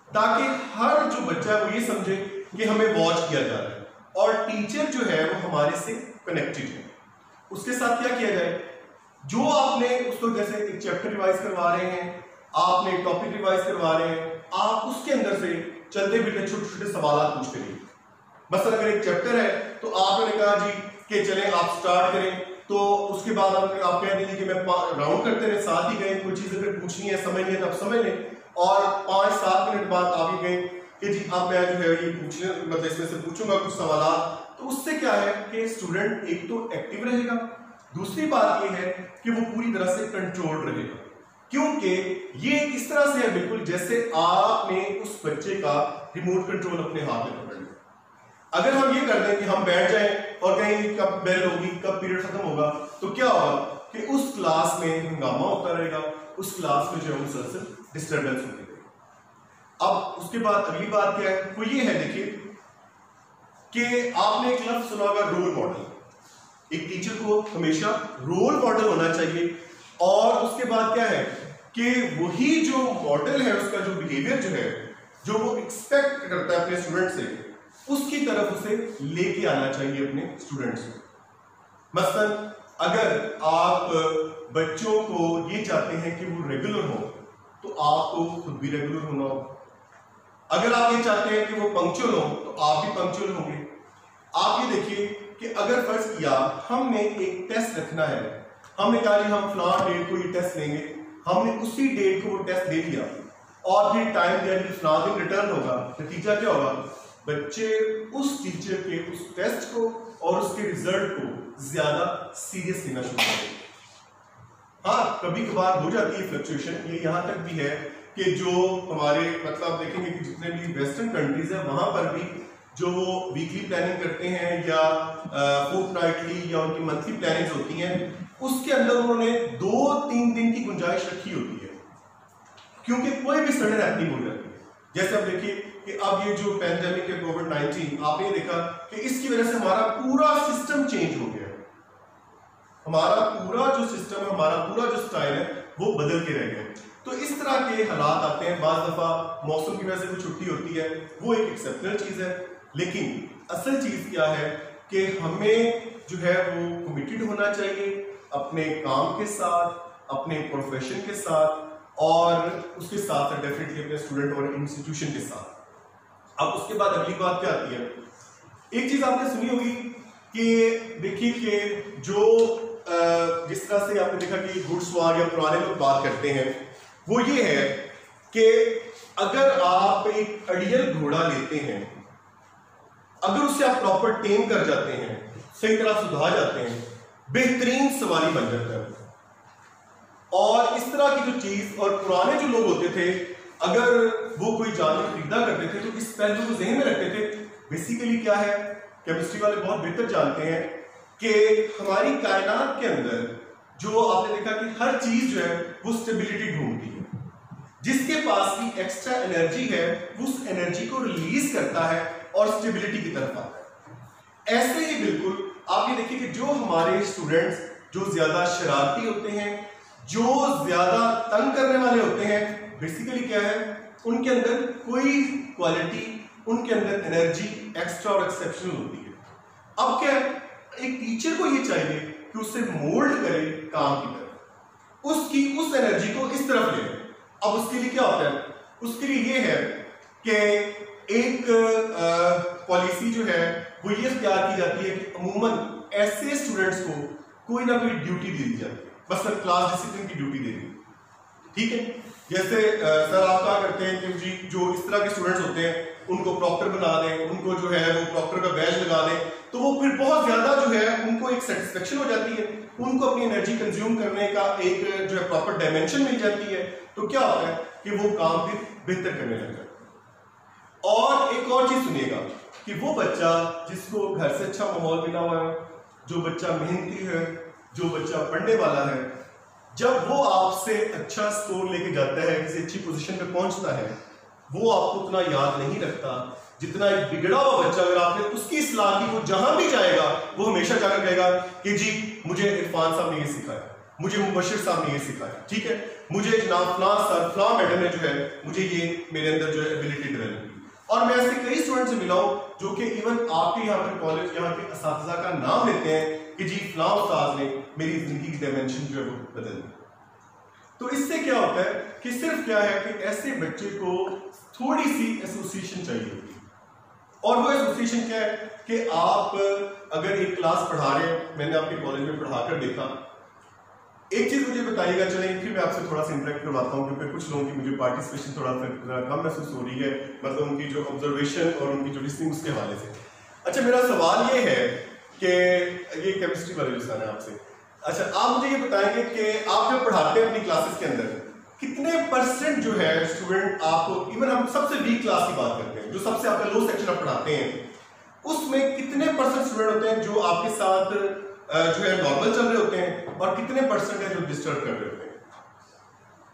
ताकि हर जो बच्चा है वो ये समझे कि हमें वॉच किया जा रहा है और टीचर जो है वो हमारे से कनेक्टेड है। उसके साथ क्या किया जाए, जो आपने उसको जैसे एक चैप्टर रिवाइज करवा रहे हैं, आपने टॉपिक रिवाइज करवा रहे हैं, आप उसके अंदर से चलते फिरते छोटे छोटे सवाल पूछते रहिए। बस अगर एक चैप्टर है तो आपने कहा जी कि चलें आप स्टार्ट करें, तो उसके बाद आप कह दीजिए कि मैं राउंड करते रहे, साथ ही गए, कोई चीज अगर पूछनी है समझ नहीं है तब समझ लें, और 5-7 मिनट बाद आप ही गए कि जी अब मैं जो है ये पूछने, मतलब इसमें से पूछूंगा कुछ सवाल। तो उससे क्या है कि स्टूडेंट एक तो एक्टिव रहेगा, दूसरी बात ये है कि वो पूरी तरह से कंट्रोल रहेगा, क्योंकि ये इस तरह से है बिल्कुल जैसे आपने उस बच्चे का रिमोट कंट्रोल अपने हाथ में पकड़ लिया। अगर हम ये कर दें कि हम बैठ जाएं और कहीं कब बेल होगी, कब पीरियड खत्म होगा, तो क्या होगा कि उस क्लास में हंगामा होता रहेगा, उस क्लास में जो है मुसलसल डिस्टर्बेंस होती रहेगी। अब उसके बाद अगली बात क्या है, वो ये है देखिए कि आपने एक लफ्ज सुना होगा रोल मॉडल। एक टीचर को हमेशा रोल मॉडल होना चाहिए, और उसके बाद क्या है कि वही जो मॉडल है उसका जो बिहेवियर जो है, जो वो एक्सपेक्ट करता है अपने स्टूडेंट से, उसकी तरफ उसे लेके आना चाहिए अपने स्टूडेंट्स को। मसलन अगर आप बच्चों को ये चाहते हैं कि वो रेगुलर हो, तो आपको खुद भी रेगुलर होना होगा। अगर आप ये चाहते हैं कि वो पंक्चुअल हो तो आप भी पंक्चुअल होंगे। आप ये देखिए कि अगर फर्ज किया हमने एक टेस्ट रखना है, हमने कहा जी हम फलां डेट को ये टेस्ट लेंगे, हमने उसी डेट को वो टेस्ट दे दिया और फिर टाइम दिया कि फलां दिन रिटर्न होगा, नतीजा क्या होगा? बच्चे उस टीचर के उस टेस्ट को और उसके रिजल्ट को ज्यादा सीरियस लेना शुरू करेंगे। हाँ, कभी कभार हो जाती है फ्लक्चुएशन, ये यहाँ तक भी है कि जो हमारे मतलब देखेंगे कि जितने भी वेस्टर्न कंट्रीज है वहां पर भी जो वो वीकली प्लानिंग करते हैं या फोर्टनाइटली या उनकी मंथली प्लानिंग होती हैं, उसके अंदर उन्होंने 2-3 दिन की गुंजाइश रखी होती है, क्योंकि कोई भी सडन हैपनिंग हो जाती है। जैसे आप देखिए कि अब ये जो पैंडेमिक है कोविड-19, आपने देखा कि इसकी वजह से हमारा पूरा सिस्टम चेंज हो गया, हमारा पूरा जो सिस्टम है, हमारा पूरा जो स्टाइल है वो बदल के रह गया। तो इस तरह के हालात आते हैं, बाज़ दफा मौसम की वजह से कोई छुट्टी होती है, वो एक एक्सेप्शनल चीज है, लेकिन असल चीज क्या है कि हमें जो है वो कमिटेड होना चाहिए अपने काम के साथ, अपने प्रोफेशन के साथ और उसके साथ डेफिनेटली अपने स्टूडेंट और इंस्टीट्यूशन के साथ। अब उसके बाद अगली बात क्या आती है? एक चीज आपने सुनी होगी कि देखिए कि जो जिस तरह से आपने देखा कि घुड़सवार या पुराने लोग बात करते हैं, वो ये है कि अगर आप एक अड़ियल घोड़ा लेते हैं, अगर उसे आप प्रॉपर टेम कर जाते हैं, सही तरह सुधा जाते हैं, बेहतरीन सवारी बन जाता है। और इस तरह की जो चीज, और पुराने जो लोग होते थे अगर वो कोई जानवर खरीदा करते थे तो इस पहलू को ज़हन में रखते थे। बेसिकली क्या है, केमिस्ट्री वाले बहुत बेहतर जानते हैं कि हमारी कायनात के अंदर जो आपने देखा कि हर चीज जो है वो स्टेबिलिटी ढूंढती है, जिसके पास की एक्स्ट्रा एनर्जी है वो उस एनर्जी को रिलीज करता है और स्टेबिलिटी की तरफ आता है। ऐसे ही बिल्कुल आप ये देखिए कि जो हमारे स्टूडेंट्स जो ज्यादा शरारती होते हैं, जो ज्यादा तंग करने वाले होते हैं, बेसिकली क्या है, उनके अंदर कोई क्वालिटी, उनके अंदर एनर्जी एक्स्ट्रा और एक्सेप्शनल होती है। अब क्या है, एक टीचर को ये चाहिए कि उसे मोल्ड करे काम की तरफ, उसकी उस एनर्जी को इस तरफ ले। अब उसके लिए क्या होता है? उसके लिए ये है कि एक पॉलिसी जो है वो ये तैयार की जाती है कि अमूमन ऐसे स्टूडेंट्स को कोई ना कोई ड्यूटी दे दी जाती है, बस क्लास डिसिप्लिन की ड्यूटी दे दी, ठीक है। जैसे सर आप क्या करते हैं कि जी जो इस तरह के स्टूडेंट्स होते हैं उनको प्रॉक्टर बना दें, उनको जो है वो प्रॉक्टर का बैज लगा दें, तो वो फिर बहुत ज्यादा जो है उनको एक सेटिस्फेक्शन हो जाती है, उनको अपनी एनर्जी कंज्यूम करने का एक जो है प्रॉपर डायमेंशन मिल जाती है। तो क्या होता है कि वो काम फिर बेहतर करने लग जाता है। और एक और चीज सुनिएगा कि वो बच्चा जिसको घर से अच्छा माहौल मिला हुआ है, जो बच्चा मेहनती है, जो बच्चा पढ़ने वाला है, जब वो आपसे अच्छा स्कोर लेके जाता है, किसी अच्छी पोजीशन पे पहुंचता है, वो आपको उतना याद नहीं रखता जितना एक बिगड़ा हुआ बच्चा, अगर आपने उसकी इस्लाह की, वो जहां भी जाएगा वो हमेशा जाकर कहेगा कि जी मुझे इरफान साहब ने ये सिखाया, मुझे मुबशिर साहब ने ये सिखाया, ठीक है, मुझे जनाब फलां सर फलां मैडम ने जो है मुझे ये मेरे अंदर जो है एबिलिटी डेवलप की। और मैं ऐसे कई स्टूडेंट से मिला हूं जो कि इवन आपके यहाँ पे कॉलेज, यहाँ के असातिज़ा का नाम लेते हैं कि जी फलां उस्ताद ने मेरी जिंदगी की डायमेंशन जो है वो बदल दी। तो इससे क्या होता है कि सिर्फ क्या है कि ऐसे बच्चे को थोड़ी सी एसोसिएशन चाहिए होती है। और वो एसोसिएशन क्या है कि आप अगर एक क्लास पढ़ा रहे हैं, मैंने आपके कॉलेज में पढ़ाकर देखा, एक चीज मुझे बताइएगा, चलें फिर मैं आपसे थोड़ा सा इंटरेक्ट करवाता हूँ, क्योंकि कुछ लोगों की मुझे पार्टिसिपेशन थोड़ा सा कम महसूस हो रही है, मतलब उनकी जो ऑब्जर्वेशन और उनकी जो लिसनिंग उसके हवाले से। अच्छा, मेरा सवाल ये है कि ये केमिस्ट्री वाले जो सर है आपसे, अच्छा आप मुझे ये बताएंगे कि आप जब पढ़ाते हैं अपनी क्लासेस के अंदर कितने परसेंट जो है स्टूडेंट आपको, इवन हम सबसे वीक क्लास की बात करते हैं, जो सबसे आपका लो सेक्शन आप पढ़ाते हैं, उसमें कितने परसेंट स्टूडेंट होते हैं जो आपके साथ जो है नॉर्मल चल रहे होते हैं और कितने परसेंट है जो डिस्टर्ब कर रहे होते हैं?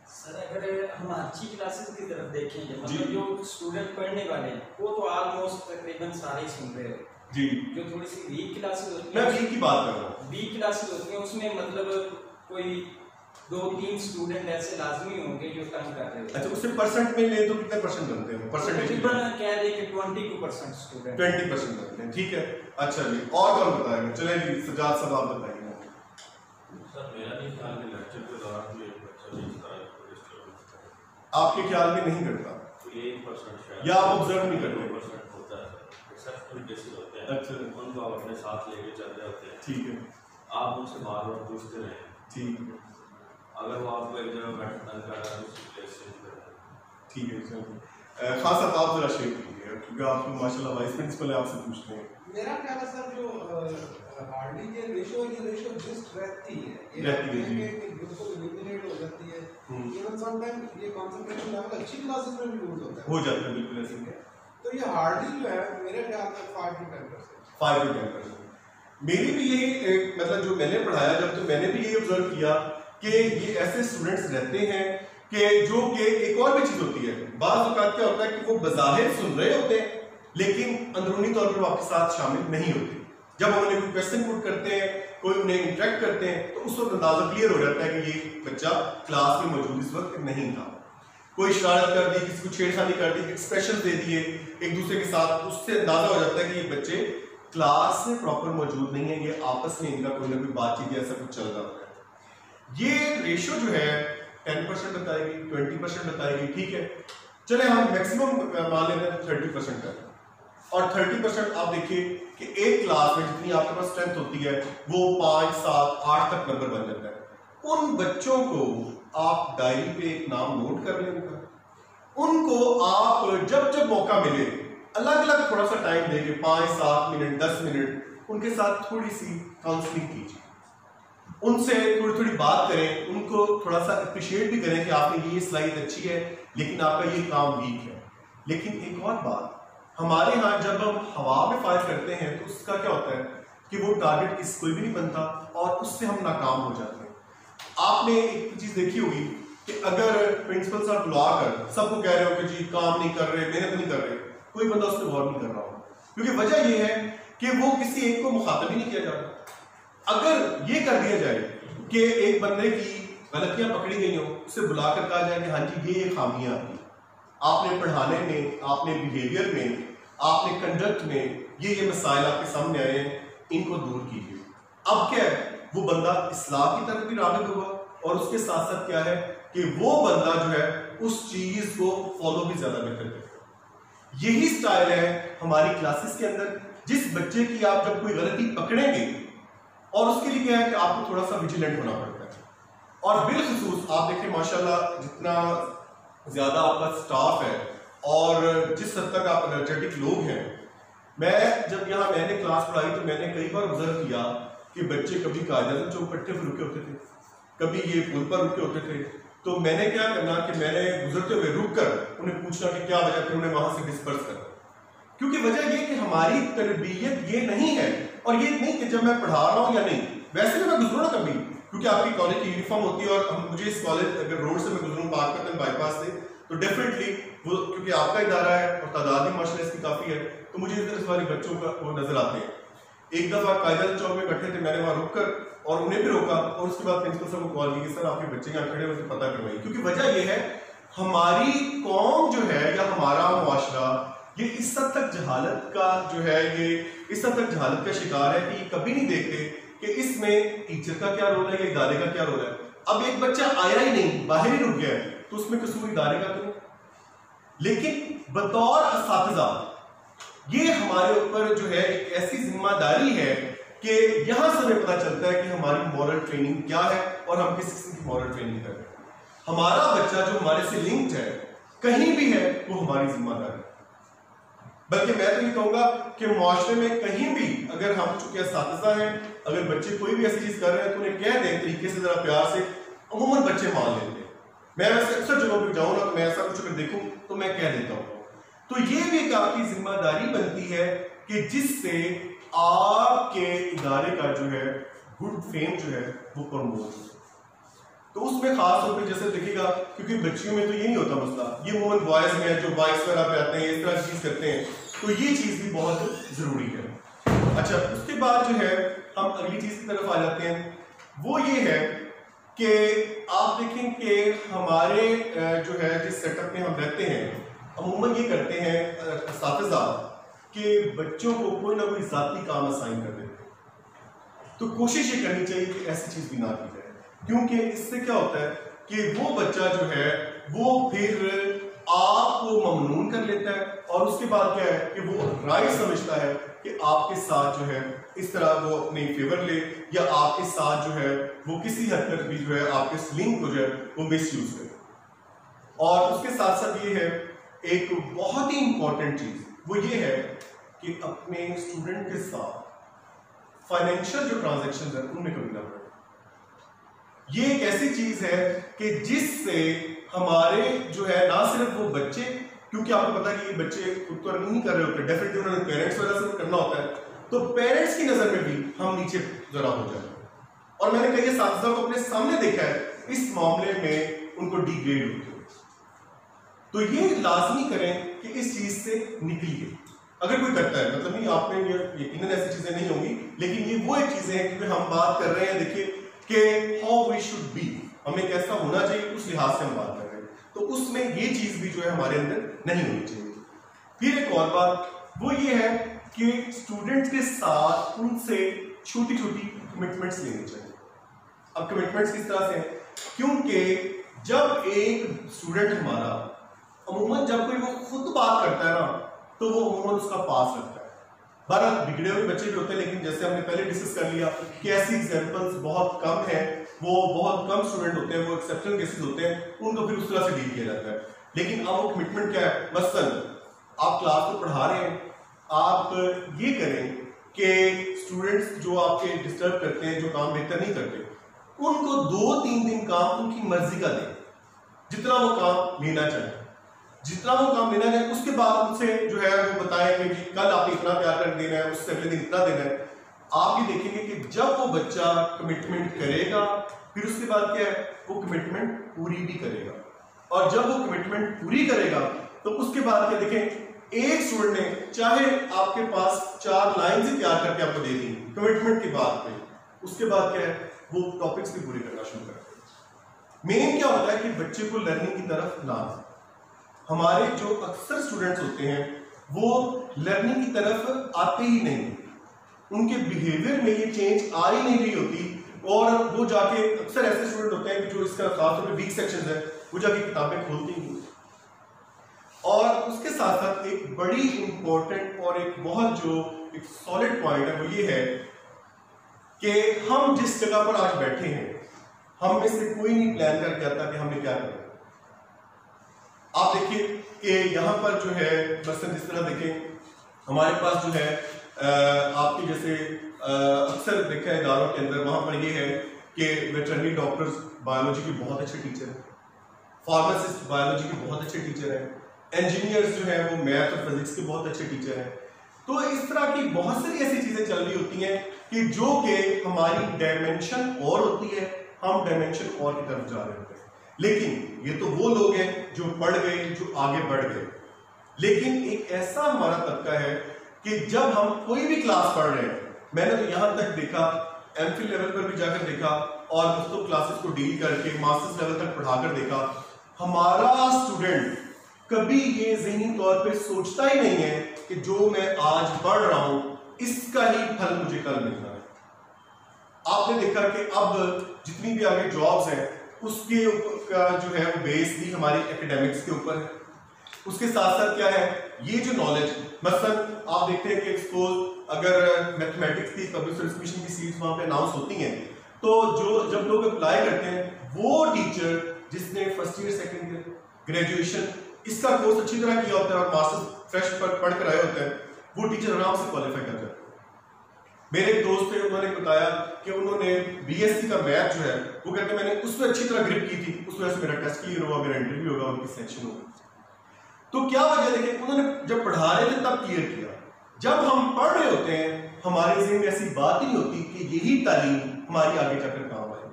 सर अगर हम अच्छी क्लासेस की तरफ देखेंगे, मतलब जो स्टूडेंट पढ़ने वाले हैं वो तो ऑलमोस्ट तकरीबन सारे ही सुन रहे हो जी। जो थोड़ी सी वीक क्लासेस होती है, मैं वीक की बात कर रहा हूँ, वीक क्लासेस होती हैं उसमें मतलब कोई 2-3 स्टूडेंट ऐसे लाजमी होंगे जो तंग कर रहे हैं। अच्छा, उससे परसेंट में ले तो कितने परसेंट बनते हैं? परसेंटेज कह दे कि 22% स्टूडेंट 20% बनते हैं, ठीक है। अच्छा जी, और कौन बताएगा? चले जी, सजाद साहब आप बताइए। सर मेरा नहीं ख्याल कि लेक्चर के दौरान भी एक बच्चा भी इस तरह डिस्टर्ब होता है। आपके ख्याल में नहीं करता? 1% या आप ऑब्जर्व नहीं करते? 2% होता है, एक्सेप्शनल केसेस होते हैं। अच्छा, उनको आप अपने साथ लेके चल रहे होते हैं। ठीक है। आप उनसे बार बार पूछते रहे, ठीक है। अगर वो आपको एक जगह बैठ तंग कर रहा है तो उसकी प्लेस चेंज कर दें। ठीक है, चलिए खास आप जरा शेयर कीजिए क्योंकि आप माशाल्लाह वाइस प्रिंसिपल है, आपसे पूछते हैं। मेरा ख्याल है सर जो हार्डली ये रेशियो जस्ट रहती है, ये रहती है जी, बिल्कुल एलिमिनेट हो जाती है। इवन सम टाइम ये कंसंट्रेशन लेवल अच्छी क्लासेस में भी लूज होता है, हो जाता है बिल्कुल ऐसे ही। तो ये हार्डली जो है मेरे ख्याल में 5 to 10%। 5 to 10%। मेरी भी यही मतलब जो मैंने पढ़ाया जब, तो मैंने भी यही ऑब्जर्व किया कि ये ऐसे स्टूडेंट्स रहते हैं कि जो कि एक और भी चीज होती है, बाज़ औक़ात क्या होता है कि वो बज़ाहिर सुन रहे होते हैं लेकिन अंदरूनी तौर पर वो आपके साथ शामिल नहीं होते। जब हम उन्हें कोई क्वेश्चन पुट करते हैं, कोई उन्हें इंटरेक्ट करते हैं, तो उस वक्त अंदाजा क्लियर हो जाता है कि ये बच्चा क्लास में मौजूद इस वक्त नहीं था। कोई शरारत कर दी, किसी को छेड़छाड़ी कर दी, एक्सप्रेशन दे दिए एक दूसरे के साथ, उससे अंदाजा हो जाता है कि ये बच्चे क्लास में प्रॉपर मौजूद नहीं है, ये आपस में इनका कोई ना कोई बातचीत ऐसा कुछ चल रहा होता है। ये रेशियो जो है 10% बताएगी, 20% बताएगी, ठीक है। चले हम मैक्सिमम मान लेते हैं 30% का, और 30% आप देखिए कि एक क्लास में जितनी आपके पास स्ट्रेंथ होती है वो 5, 7, 8 तक नंबर बन जाता है। उन बच्चों को आप डायरी पे एक नाम नोट कर लें उनका, उनको आप जब जब मौका मिले अलग अलग थोड़ा सा टाइम देके 5, 7 मिनट, 10 मिनट उनके साथ थोड़ी सी काउंसलिंग कीजिए, उनसे थोड़ी थोड़ी बात करें, उनको थोड़ा सा अप्रिशिएट भी करें कि आपने ये स्लाइड अच्छी है लेकिन आपका ये काम वीक है। लेकिन एक और बात, हमारे यहाँ जब हम हवा में फायर करते हैं तो उसका क्या होता है कि वो टारगेट किस कोई भी नहीं बनता और उससे हम नाकाम हो जाते हैं। आपने एक चीज देखी होगी कि अगर प्रिंसिपल साहब बुलाकर सबको कह रहे हो कि जी काम नहीं कर रहे, मेहनत नहीं कर रहे, कोई बंदा उस पर गौर नहीं कर रहा हो, क्योंकि वजह यह है कि वो किसी एक को मुखातब ही नहीं किया जाता। अगर ये कर दिया जाए कि एक बंदे की गलतियां पकड़ी गई हो, उसे बुलाकर कहा जाए कि हाँ जी ये खामियां आपने पढ़ाने में, आपने बिहेवियर में, आपने कंडक्ट में ये मसाइल आपके सामने आए हैं, इनको दूर कीजिए। अब क्या है, वो बंदा इस्लाह की तरफ भी राग़िब होगा और उसके साथ साथ क्या है कि वो बंदा जो है उस चीज को फॉलो भी ज्यादा बेहतर करेगा। यही स्टाइल है हमारी क्लासेस के अंदर। जिस बच्चे की आप जब कोई गलती पकड़ेंगे, और उसके लिए क्या है कि आपको थोड़ा सा विजिलेंट होना पड़ता है, और बिलखुसूस आप देखिए माशाल्लाह जितना ज्यादा आपका स्टाफ है और जिस हद तक आप एनर्जेटिक लोग हैं, मैं जब यहाँ मैंने क्लास पढ़ाई तो मैंने कई बार ऑब्जर्व किया कि बच्चे कभी कायदे चौपट्टे पर रुके होते थे, कभी ये पुल पर रुके होते थे, तो मैंने क्या करना कि मैंने गुजरते हुए रुक कर उन्हें पूछना कि क्या वजह, फिर उन्हें वहां से डिस्पर्स करना। क्योंकि वजह ये कि हमारी तरबियत ये नहीं है, और ये नहीं कि जब मैं पढ़ा रहा हूँ या नहीं, वैसे भी मैं गुजरूँ ना कभी, क्योंकि आपकी कॉलेज की यूनिफॉर्म होती है और मुझे इस कॉलेज अगर रोड से मैं गुजरूँ पार्क बाईपास से, तो डेफिनेटली वो क्योंकि आपका इदारा है और तादाद भी माशाल्लाह इसकी काफ़ी है, तो मुझे इस वाले बच्चों का वो नजर आते हैं। एक दफ़ा कायदा चौक में बैठे थे, मैंने वहाँ रुक कर और उन्हें भी रोका, और उसके बाद प्रिंसिपल साहब को कॉल की कि सर आपके बच्चे यहाँ खड़े हुए पता करवाइए। क्योंकि वजह यह है हमारी कौम जो है या हमारा मुआशरा ये इस हद तक जहालत का जो है, ये इस हद तक जहालत का शिकार है कि कभी नहीं देखते कि इसमें टीचर का क्या रोल है या इदारे का क्या रोल है। अब एक बच्चा आया ही नहीं, बाहर ही रुक गया है, तो उसमें कसूर इदारे का क्यों? लेकिन बतौर असातिज़ा ये हमारे ऊपर जो है एक ऐसी जिम्मेदारी है कि यहां से हमें पता चलता है कि हमारी मॉरल ट्रेनिंग क्या है और हम किस किस्म की मॉरल ट्रेनिंग कर रहे हैं। हमारा बच्चा जो हमारे से लिंक्ड है कहीं भी है, वो हमारी जिम्मेदारी है। बल्कि मैं तो ये कहूंगा कि मुआशरे में कहीं भी अगर हम चूंकि असातिज़ा हैं, अगर बच्चे कोई भी ऐसी चीज कर रहे हैं तो उन्हें कह दें तरीके से, जरा प्यार से। अमूमन बच्चे मान लेते हैं, मैं वैसे अक्सर जगहों पर जाऊँ ना तो मैं ऐसा कुछ अगर देखूं तो मैं कह देता हूँ। तो ये भी एक आपकी जिम्मेदारी बनती है कि जिससे आपके इदारे का जो है गुड फेम जो है वो प्रमोट हो। तो उसमें खास तौर पे जैसे देखिएगा, क्योंकि बच्चियों में तो ये नहीं होता मसला, ये वुमन बॉयज में है जो बाइक्स वगैरह पे आते हैं, इस तरह की चीज करते हैं, तो ये चीज भी बहुत जरूरी है। अच्छा, उसके बाद जो है हम अगली चीज की तरफ आ जाते हैं, वो ये है कि आप देखें कि हमारे जो है जिस सेटअप में हम रहते हैं, अमूमन ये करते हैं असातिज़ा कि बच्चों को कोई ना कोई ज़ाती काम असाइन कर देते हैं। तो कोशिश ये करनी चाहिए कि ऐसी चीज़ भी ना की जाए, क्योंकि इससे क्या होता है कि वो बच्चा जो है वो फिर आपको ममनून कर लेता है, और उसके बाद क्या है कि वो राइट समझता है कि आपके साथ जो है इस तरह वो अपनी फेवर ले, या आपके साथ जो है वो किसी हद तक भी जो है आपके इस लिंक को जो है वो मिस यूज करे। और उसके साथ साथ ये है एक बहुत ही इंपॉर्टेंट चीज, वो ये है कि अपने स्टूडेंट के साथ फाइनेंशियल जो ट्रांजैक्शंस है उनमें कमी ना पड़े। ये एक ऐसी चीज है कि जिससे हमारे जो है ना सिर्फ वो बच्चे, क्योंकि आपको पता है कि ये बच्चे खुद तो अर्निंग नहीं कर रहे होते, डेफिनेटली उन्होंने पेरेंट्स वगैरह से करना होता है, तो पेरेंट्स की नजर में भी हम नीचे जरा हो जाए। और मैंने कई साथी को अपने सामने देखा है इस मामले में उनको डिग्रेड होते हैं। तो ये लाजमी करें कि इस चीज से निकलिए। अगर कोई करता है, मतलब नहीं आपने यकीनन ऐसी चीजें नहीं होंगी, लेकिन ये वो एक चीजें हैं कि हम बात कर रहे हैं, देखिए कि हाउ वी शुड बी, हमें कैसा होना चाहिए उस लिहाज से हम बात कर रहे हैं, तो उसमें ये चीज भी जो है हमारे अंदर नहीं होनी चाहिए। फिर एक और बात वो ये है कि स्टूडेंट्स के साथ उनसे छोटी छोटी कमिटमेंट्स लेनी चाहिए। अब कमिटमेंट्स किस तरह से हैं, क्योंकि जब एक स्टूडेंट हमारा अमूमन जब कोई वो खुद बात करता है ना, तो वो अमूमन उसका पास रखता है। 12 बिगड़े हुए बच्चे भी होते हैं, लेकिन जैसे हमने पहले डिस्कस कर लिया कि ऐसी एग्जांपल्स बहुत कम हैं, वो बहुत कम स्टूडेंट होते हैं, वो एक्सेप्शनल केसेस होते हैं, उनको फिर उस तरह से डील किया जाता है। लेकिन अब वो कमिटमेंट क्या है, मसलन आप क्लास को पढ़ा रहे हैं, आप ये करें कि स्टूडेंट्स जो आपके डिस्टर्ब करते हैं, जो काम बेहतर नहीं करते, उनको 2-3 दिन काम उनकी मर्जी का दें, जितना वो काम लेना चाहे, जितना वो काम लेना है। उसके बाद उनसे जो है वो बताएं कि जी कल आपने इतना तैयार कर देना है, उससे अगले दिन इतना देना है। आप ये देखेंगे कि जब वो बच्चा कमिटमेंट करेगा, फिर उसके बाद क्या है, वो कमिटमेंट पूरी भी करेगा, और जब वो कमिटमेंट पूरी करेगा तो उसके बाद क्या, देखें एक स्टूडेंट ने चाहे आपके पास 4 लाइन से तैयार करके आपको दे दी कमिटमेंट की बात पे, उसके बाद क्या है वो टॉपिक्स भी पूरी करना शुरू करते हैं। मेन क्या होता है कि बच्चे को लर्निंग की तरफ ना, हमारे जो अक्सर स्टूडेंट्स होते हैं वो लर्निंग की तरफ आते ही नहीं, उनके बिहेवियर में ये चेंज आ ही नहीं रही होती, और वो जाके अक्सर ऐसे स्टूडेंट होते हैं कि जो इसका खासतौर पे वीक सेक्शन है, वो जाके किताबें खोलती नहीं। और उसके साथ साथ एक बड़ी इंपॉर्टेंट और एक बहुत जो एक सॉलिड पॉइंट है वो ये है कि हम जिस जगह पर आज बैठे हैं, हम में से कोई नहीं प्लान करके आता कि हमने क्या करना। आप देखिए कि यहाँ पर जो है मसलन जिस तरह देखें हमारे पास जो है आपके जैसे अक्सर देखा है इदारों के अंदर, वहाँ पर ये है कि वेटरनरी डॉक्टर्स बायोलॉजी के बहुत अच्छे टीचर हैं, फार्मासिस्ट बायोलॉजी के बहुत अच्छे टीचर हैं, इंजीनियर्स जो है वो मैथ और फिजिक्स के बहुत अच्छे टीचर हैं। तो इस तरह की बहुत सारी ऐसी चीजें चल रही होती हैं कि जो कि हमारी डायमेंशन और होती है, हम डायमेंशन और की तरफ जा रहे होते हैं। लेकिन ये तो वो लोग हैं जो पढ़ गए, जो आगे बढ़ गए। लेकिन एक ऐसा हमारा तबका है कि जब हम कोई भी क्लास पढ़ रहे हैं, मैंने तो यहां तक देखा, एमफिल लेवल पर भी जाकर देखा और मुख्तलिफ क्लासेस को डील करके मास्टर्स लेवल तक पढ़ाकर देखा, हमारा स्टूडेंट कभी ये ज़हनी तौर पे सोचता ही नहीं है कि जो मैं आज पढ़ रहा हूं इसका ही फल मुझे कल मिलना है। आपने देखा कि अब जितनी भी आगे जॉब्स हैं उसके का जो है वो बेस भी हमारी एकेडमिक्स के ऊपर है। उसके साथ साथ क्या है, ये जो नॉलेज, मसलन आप देखते हैं कि सपोज अगर मैथमेटिक्स की पब्लिक सर्विस कमीशन की सीट्स वहां पे अनाउंस होती हैं, तो जो जब लोग अप्लाई करते हैं, वो टीचर जिसने first year second year graduation इसका कोर्स अच्छी तरह किया होता है और मास्टर्स फ्रेश पढ़ कर आए होते हैं, वो टीचर आराम से क्वालिफाई कर जाते हैं। मेरे एक दोस्त थे, उन्होंने बताया कि उन्होंने बीएससी का मैथ जो है वो कहते मैंने उसमें अच्छी तरह ग्रिप की थी, उस वजह से मेरा टेस्ट क्लियर हुआ, मेरा इंटरव्यू होगा, उनकी सिलेक्शन होगा। तो क्या वजह देखिए, उन्होंने जब पढ़ा रहे थे तब क्लियर किया। जब हम पढ़ रहे होते हैं हमारे ज़हन में ऐसी बात ही नहीं होती कि यही तालीम हमारी आगे जाकर काम आए।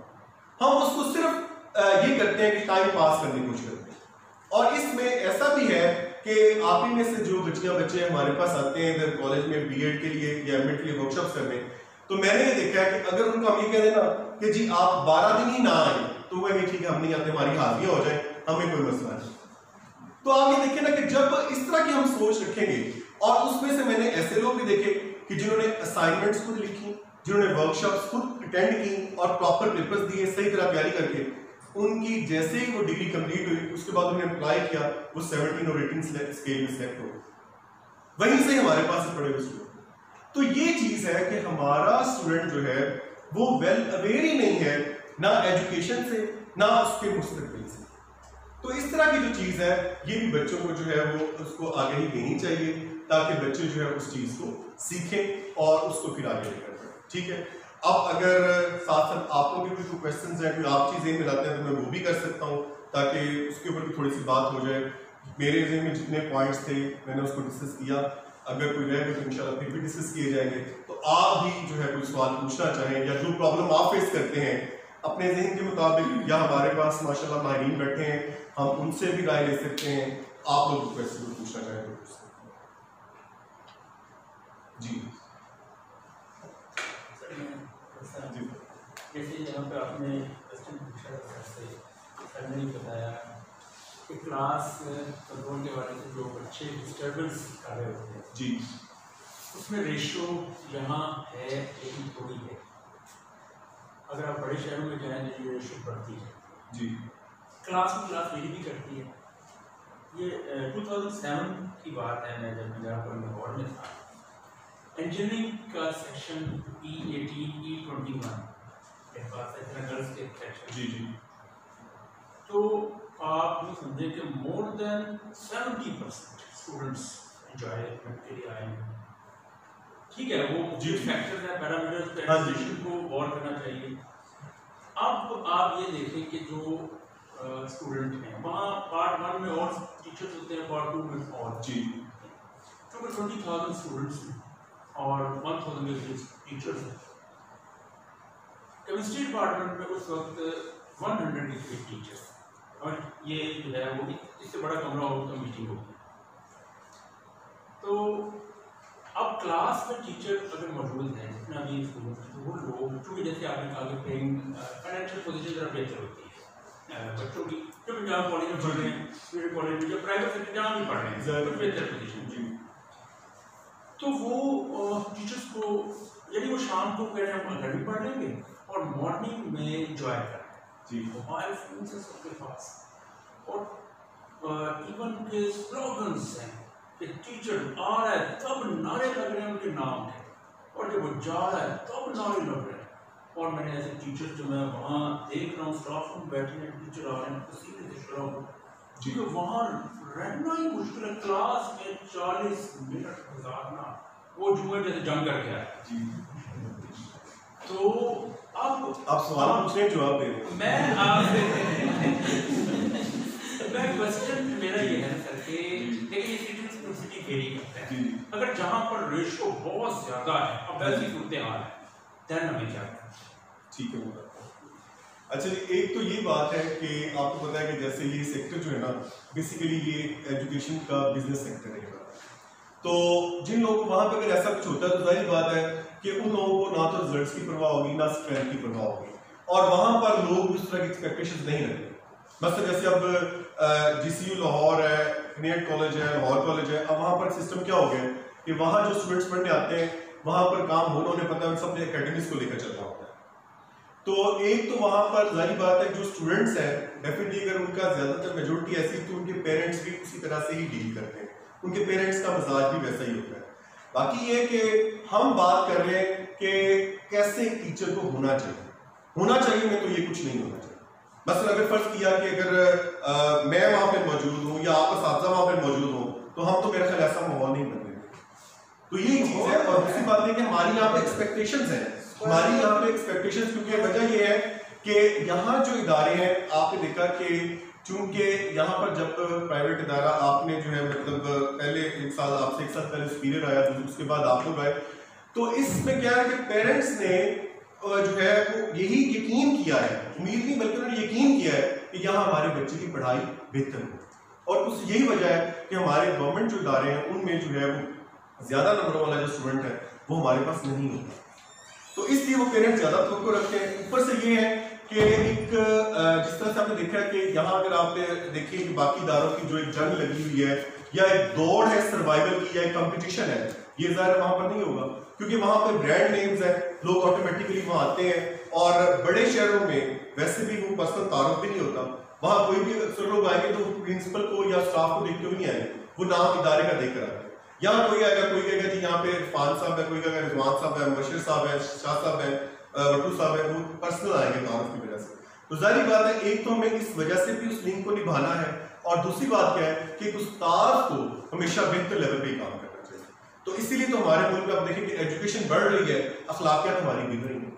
हम उसको सिर्फ ये करते हैं कि टाइम पास करने की कोशिश करते हैं। और इसमें ऐसा भी है कि आप ही में से जो बच्चे हमारे पास आते हैं इधर कॉलेज में बीएड के लिए या एमएड के लिए वर्कशॉप्स करने, तो मैंने ये देखा है कि अगर उनको हम ये कह देना कि जी आप 12 दिन ही ना आए, तो वह भी ठीक है, हम नहीं आते, हमारी हाजिरियां हो जाए, हमें कोई मसला नहीं। तो आप ये देखिए ना कि जब इस तरह की हम सोच रखेंगे, और उसमें से मैंने ऐसे लोग भी देखे कि जिन्होंने असाइनमेंट्स खुद लिखी, जिन्होंने वर्कशॉप्स खुद अटेंड की और प्रॉपर पेपर्स दिए सही तरह तैयारी करके, उनकी जैसे ही वो डिग्री कंप्लीट हुई उसके बाद उन्हें अप्लाई किया, वो 17 और 18 स्केल में सिलेक्ट हो, वहीं से हमारे पास पड़े हुए स्टूडेंट। तो ये चीज है कि हमारा स्टूडेंट जो है वो वेल अवेयर ही नहीं है ना एजुकेशन से ना उसके मुस्तकबिल से। तो इस तरह की जो चीज है ये भी बच्चों को जो है वो उसको आगे ही देनी चाहिए ताकि बच्चे जो है उस चीज को सीखें और उसको फिर आगे लेकर बढ़ें। ठीक है, अब अगर साथ साथ आप लोगों के कोई क्वेश्चंस हैं, कोई आप चीजें मिलाते हैं तो मैं वो भी कर सकता हूँ ताकि उसके ऊपर भी थोड़ी सी बात हो जाए। मेरे ज़हन में जितने पॉइंट्स थे मैंने उसको डिस्कस किया, अगर कोई रह गए तो इंशाल्लाह फिर भी डिस्कस किए जाएंगे। तो आप भी जो है कोई सवाल पूछना चाहें या जो प्रॉब्लम आप फेस करते हैं अपने जहन के मुताबिक, या हमारे पास माशाल्लाह माहिरीन बैठे हैं, हम उनसे भी राय ले सकते हैं। आप लोग क्वेश्चन पूछना चाहें तो पूछ सकते हैं। जी जी, जैसे यहाँ पे आपने क्वेश्चन पूछा सर ने बताया कि क्लास कंट्रोल के बारे में जो बच्चे डिस्टर्बेंस कर रहे होते हैं जी, उसमें रेशियो यहाँ है लेकिन थोड़ी है। अगर आप बड़े शहरों में जाएँ तो ये रेशियो बढ़ती है जी, क्लास में क्लास वेरी भी करती है। ये 2007 की बात है, मैं जब पंजाब लाहौर में था, इंजीनियरिंग का सेक्शन E18 E21 मेरे पास गर्ल्स के सेक्शन जी जी, तो आप ये समझें कि मोर देन 70% स्टूडेंट्स एंजॉयमेंट के लिए आए हैं। ठीक है, वो जी फैक्टर्स हैं, पैरामीटर्स पे हाँ जी। एजुकेशन को गौर करना चाहिए। अब आप ये देखें कि जो स्टूडेंट हैं वहाँ पार्ट 1 में और टीचर्स होते हैं, पार्ट 2 में और जी, क्योंकि 20,000 स्टूडेंट्स हैं और 1,000 टीचर्स हैं। केमिस्ट्री डिपार्टमेंट में उस वक्त 100 टीचर्स, और ये जो है वो इससे बड़ा कमरा हो तो मीटिंग होगी। तो अब क्लास में टीचर अगर मौजूद हैं जितना भी स्टूडेंट, तो वो लोग क्योंकि जैसे आपने कहा कि पेइंग फाइनेंशियल पोजीशन ज़रा बेहतर होती है बच्चों की, जो पंजाब कॉलेज में पढ़ रहे हैं, मेरे कॉलेज में जो प्राइवेट सेक्टर जहाँ भी पढ़ रहे हैं कुछ बेहतर पोजीशन जी, तो वो टीचर्स को यानी वो शाम को कह रहे हैं हम घर भी पढ़ लेंगे और मॉर्निंग में इंजॉय कर रहे हैं जी, मोबाइल फोन से सबके पास, और इवन के स्लोगन्स हैं कि टीचर आ रहा है तब नारे लग रहे हैं उनके नाम के, और जब वो जा रहा है तब नारे लग रहे हैं। और मैंने ऐसे टीचर जो मैं वहाँ देख रहा हूँ स्टाफ रूम बैठे हैं, टीचर आ रहे हैं पसीने से शुरू क्योंकि वहाँ रहना ही मुश्किल है। क्लास में 40 मिनट गुजारना वो जुए जैसे जंग करके आए जी। तो अब आप सवाल पूछ रहे हैं, जवाब दे रहे हैं। मैं आपसे मैं क्वेश्चन मेरा ये है सर कि देखिए ये सिटी वेरी करता है, अगर जहाँ पर रेशियो बहुत ज्यादा है, अब वैसी सूरत हाल है, देन हमें क्या करना? ठीक है, बताता हूँ। अच्छा जी, एक तो ये बात है कि आपको पता है कि जैसे ये सेक्टर जो है ना, बेसिकली ये एजुकेशन का बिजनेस सेक्टर है। तो जिन लोगों को वहाँ पे अगर ऐसा कुछ होता है तो जाहिर बात है कि उन लोगों को ना तो रिजल्ट्स की परवाह होगी ना स्ट्रेंथ की परवाह होगी, और वहाँ पर लोग उस तरह की एक्सपेक्टेशंस नहीं रखते। मतलब जैसे अब GCU लाहौर है, नेट कॉलेज है, लाहौर कॉलेज है, अब वहाँ पर सिस्टम क्या हो गया कि वहाँ जो स्टूडेंट्स पढ़ने आते हैं वहाँ पर काम होना उन्हें पता है, सब एकेडमिक्स को लेकर चलना होता है। तो एक तो वहाँ पर जाहिर बात है जो स्टूडेंट्स हैं डेफिनेटली अगर उनका ज्यादातर मेजोरिटी ऐसी तो उनके पेरेंट्स भी उसी तरह से ही डील करते हैं, उनके पेरेंट्स का मजाज भी वैसा ही होता है। बाकी ये कि हम बात कर रहे हैं कि कैसे टीचर को होना चाहिए मैं तो ये कुछ नहीं होना चाहिए। बस अगर फर्ज किया कि अगर मैं वहां पर मौजूद हूँ या आपका साथी वहां पर मौजूद हूँ तो हम तो मेरा ख्याल ऐसा माहौल नहीं बन रहे। तो यही चीज है। और दूसरी बात है कि हमारी यहाँ पे एक्सपेक्टेशंस हैं, हमारी यहाँ पे एक्सपेक्टेशंस, क्योंकि वजह ये है कि यहाँ जो इदारे हैं आपने देखा कि चूंकि यहाँ पर जब प्राइवेट इदारा आपने जो है मतलब पहले एक साल आपसे एक साल पहले सुपीरियर आया तो उसके बाद आप लोग आए, तो इसमें क्या है कि पेरेंट्स ने जो है वो यही यकीन किया है, उम्मीद नहीं बल्कि उन्होंने यकीन किया है कि यहाँ हमारे बच्चे की पढ़ाई बेहतर हो। और उस यही वजह है कि हमारे गवर्नमेंट जो इदारे हैं उनमें जो है वो ज्यादा नंबर वाला जो स्टूडेंट है वो हमारे पास नहीं होता, तो इसलिए वो पेरेंट्स ज्यादा तवक्को रखते हैं। ऊपर से ये है कि एक जिस तरह से आपने देखा है कि यहाँ अगर आप देखिए कि बाकी इदारों की जो एक जंग लगी हुई है या एक दौड़ है सर्वाइवल की या एक कंपटीशन है, ये ज़ाहिर वहां पर नहीं होगा क्योंकि वहां पर ब्रांड नेम्स हैं, लोग ऑटोमेटिकली वहां आते हैं। और बड़े शहरों में वैसे भी वो पर्सनल तारुफ भी नहीं होता, वहां कोई भी अक्सर लोग आएंगे तो प्रिंसिपल को या स्टाफ को देख के भी नहीं आएंगे, वो नाम इदारे का देख कर आएंगे। यहाँ कोई आएगा, कोई कहेगा जी यहाँ पे इरफान साहब है, कोई कहेगा रिजवान साहब है, मुबशिर साहब है, शाह साहब है, वटू साहब है, वो पर्सनल आएंगे तारुफ की वजह से। तो जाहिर बात है एक तो हमें इस वजह से भी उस लिंक को निभाना है और दूसरी बात क्या है कि एक उस्ताद को हमेशा बेहतर लेवल पे काम करना चाहिए। तो इसीलिए तो हमारे मुल्क में आप देखें कि एजुकेशन बढ़ रही है, अखलाकियात हमारी गिर रही है।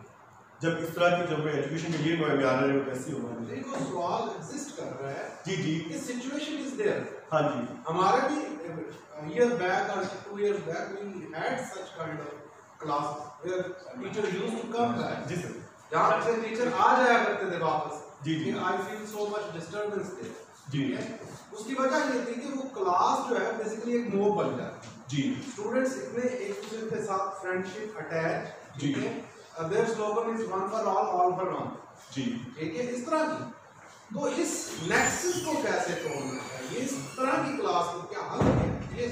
जब इस तरह की जब एजुकेशन के लिए म्यार है कैसी होगा, देखो सवाल एग्जिस्ट कर रहा है। जी जी, इस सिचुएशन इज देयर। हाँ जी, हमारे भी year back or 2 years back we had such kind of class where teacher used to come back. जी सर, जहाँ से टीचर आ जाया करते थे वापस। जी जी, I feel so much disturbance there. जी, उसकी वजह ये थी कि वो क्लास जो है बेसिकली एक मोब बन जाती है। जी, स्टूडेंट्स इतने एक दूसरे के साथ फ्रेंडशिप अटैच, जी, ठीक है, their slogan is one for all for one, जी, ठीक है, इस तरह की। तो इस नेक्सस को कैसे तोड़ना चाहिए, इस तरह की क्लास को क्या हल है ये।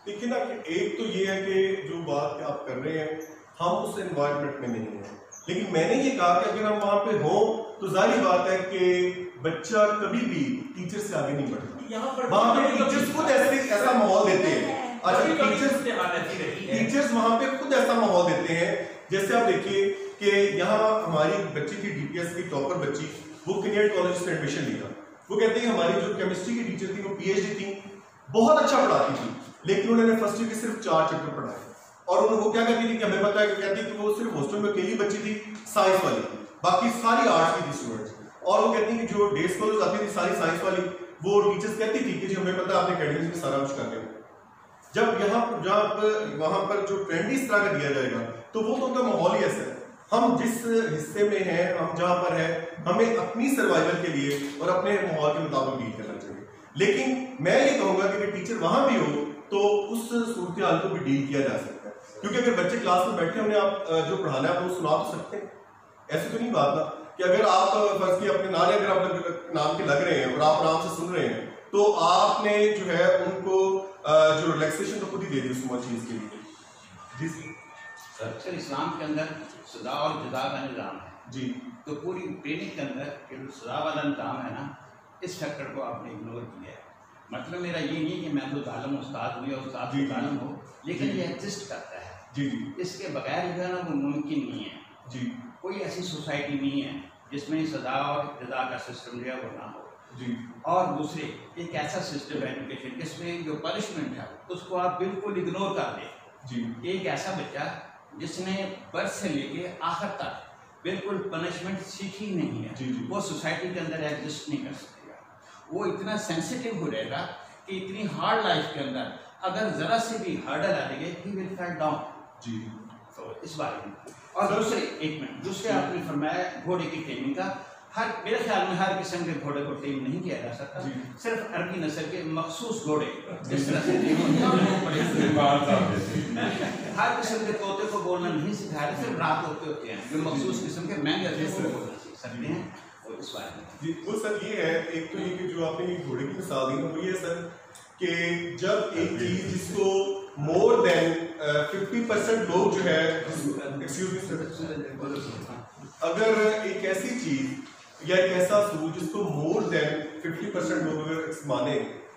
देखिए ना कि एक तो ये है कि जो बात आप कर रहे हैं हम उस एनवायरनमेंट में नहीं हैं, लेकिन मैंने ये कहा कि अगर हम वहां पे हों तो जाहिर बात है कि बच्चा कभी भी टीचर से आगे नहीं बढ़ता। यहाँ पर वहां पे टीचर्स खुद ऐसा माहौल देते हैं। अच्छा, टीचर्स वहां पे खुद ऐसा माहौल देते हैं। जैसे आप देखिए कि यहाँ हमारी बच्ची थी डीपीएस की टॉपर बच्ची, वो किनियट कॉलेज में एडमिशन लिया। वो कहते हैं हमारी जो केमिस्ट्री की टीचर थी वो पीएचडी थी, बहुत अच्छा पढ़ाती थी, लेकिन उन्होंने फर्स्ट ईयर के सिर्फ 4 चैप्टर पढ़ाए। और वो क्या कहती थी कि हमें पता है कि कहती कि वो सिर्फ हॉस्टल में अकेली बच्ची थी साइंस वाली, बाकी सारी आर्ट्स की थी स्टूडेंट्स। और वो कहती कि जो डे स्कॉलर्स आती थी सारी साइंस वाली, वो टीचर्स कहती थी कि जी हमें पता है आपने अकेडमिक्स में सारा कुछ कर लिया। जब जब वहां पर जो ट्रेंड इस तरह का दिया जाएगा तो वो तो उनका माहौल ही ऐसा है। हम जिस हिस्से में हैं, हम जहां पर है, हमें अपनी सर्वाइवल के लिए और अपने माहौल के मुताबिक डील करना चाहिए। लेकिन मैं ये कहूंगा कि टीचर वहां भी हो तो उस सूरत हाल को भी डील किया जा सकता है, क्योंकि अगर बच्चे क्लास में बैठे उन्हें आप जो पढ़ाना है वो सुना तो सकते हैं। ऐसी तो नहीं बात ना कि अगर आप फर्ज की अपने नारे अगर आप नाम के लग रहे हैं और आप आराम से सुन रहे हैं तो आपने जो है उनको जो रिलैक्सेशन तो खुद ही दे दी उस चीज के लिए। जी सर, इस्लाम के अंदर सदा और जदा का निज़ाम है जी, तो पूरी ट्रेनिंग के अंदर जो सदा वाला निज़ाम है ना, इस फैक्टर को आपने इग्नोर किया है। मतलब मेरा ये नहीं कि मैं तो जालिम उस्ताद हूँ या उस्ताद भी जालिम हो, लेकिन ये एग्जिस्ट करता है। जी जी, इसके बगैर जो है ना वो मुमकिन नहीं है। जी, कोई ऐसी सोसाइटी नहीं है जिसमें सदा और जदा का सिस्टम जो है वो ना हो। जी, और दूसरे एक ऐसा सिस्टम है एजुकेशन जिसमें जो पनिशमेंट है उसको आप बिल्कुल इग्नोर कर दें। जी, एक ऐसा बच्चा जिसने बर्थ से लेके आखिर तक बिल्कुल पनिशमेंट सीखी नहीं है, जी, जी, वो सोसाइटी के अंदर एग्जिस्ट नहीं कर सकेगा। वो इतना सेंसिटिव हो जाएगा कि इतनी हार्ड लाइफ के अंदर अगर जरा से भी हर्डल आ जाएगी ही विल फॉल डाउन। जी, तो इस बारे में और दूसरे एक मिनट दूसरे आपने फरमाया घोड़े की ट्रेनिंग का, हर मेरे ख्याल में हर किस्म के घोड़े को ट्रेन नहीं किया जा सकता, सिर्फ अरबी नस्ल के मखसूस घोड़े जिस तरह से हर किस्म के तोते को बोलना नहीं सिखाया, सिर्फ रात होते हैं जो मखसूस किस्म के महंगे बोलना सीख सकते हैं। और इस बारे में जी, वो सर ये है, एक तो ये कि जो आपने ये घोड़े की मिसाल दी ना वो ये है सर कि जब एक चीज जिसको मोर देन 50% लोग जो है, एक्सक्यूज मी सर, अगर एक ऐसी चीज या एक ऐसा सूर जिसको मोर देन 50% लोग अगर माने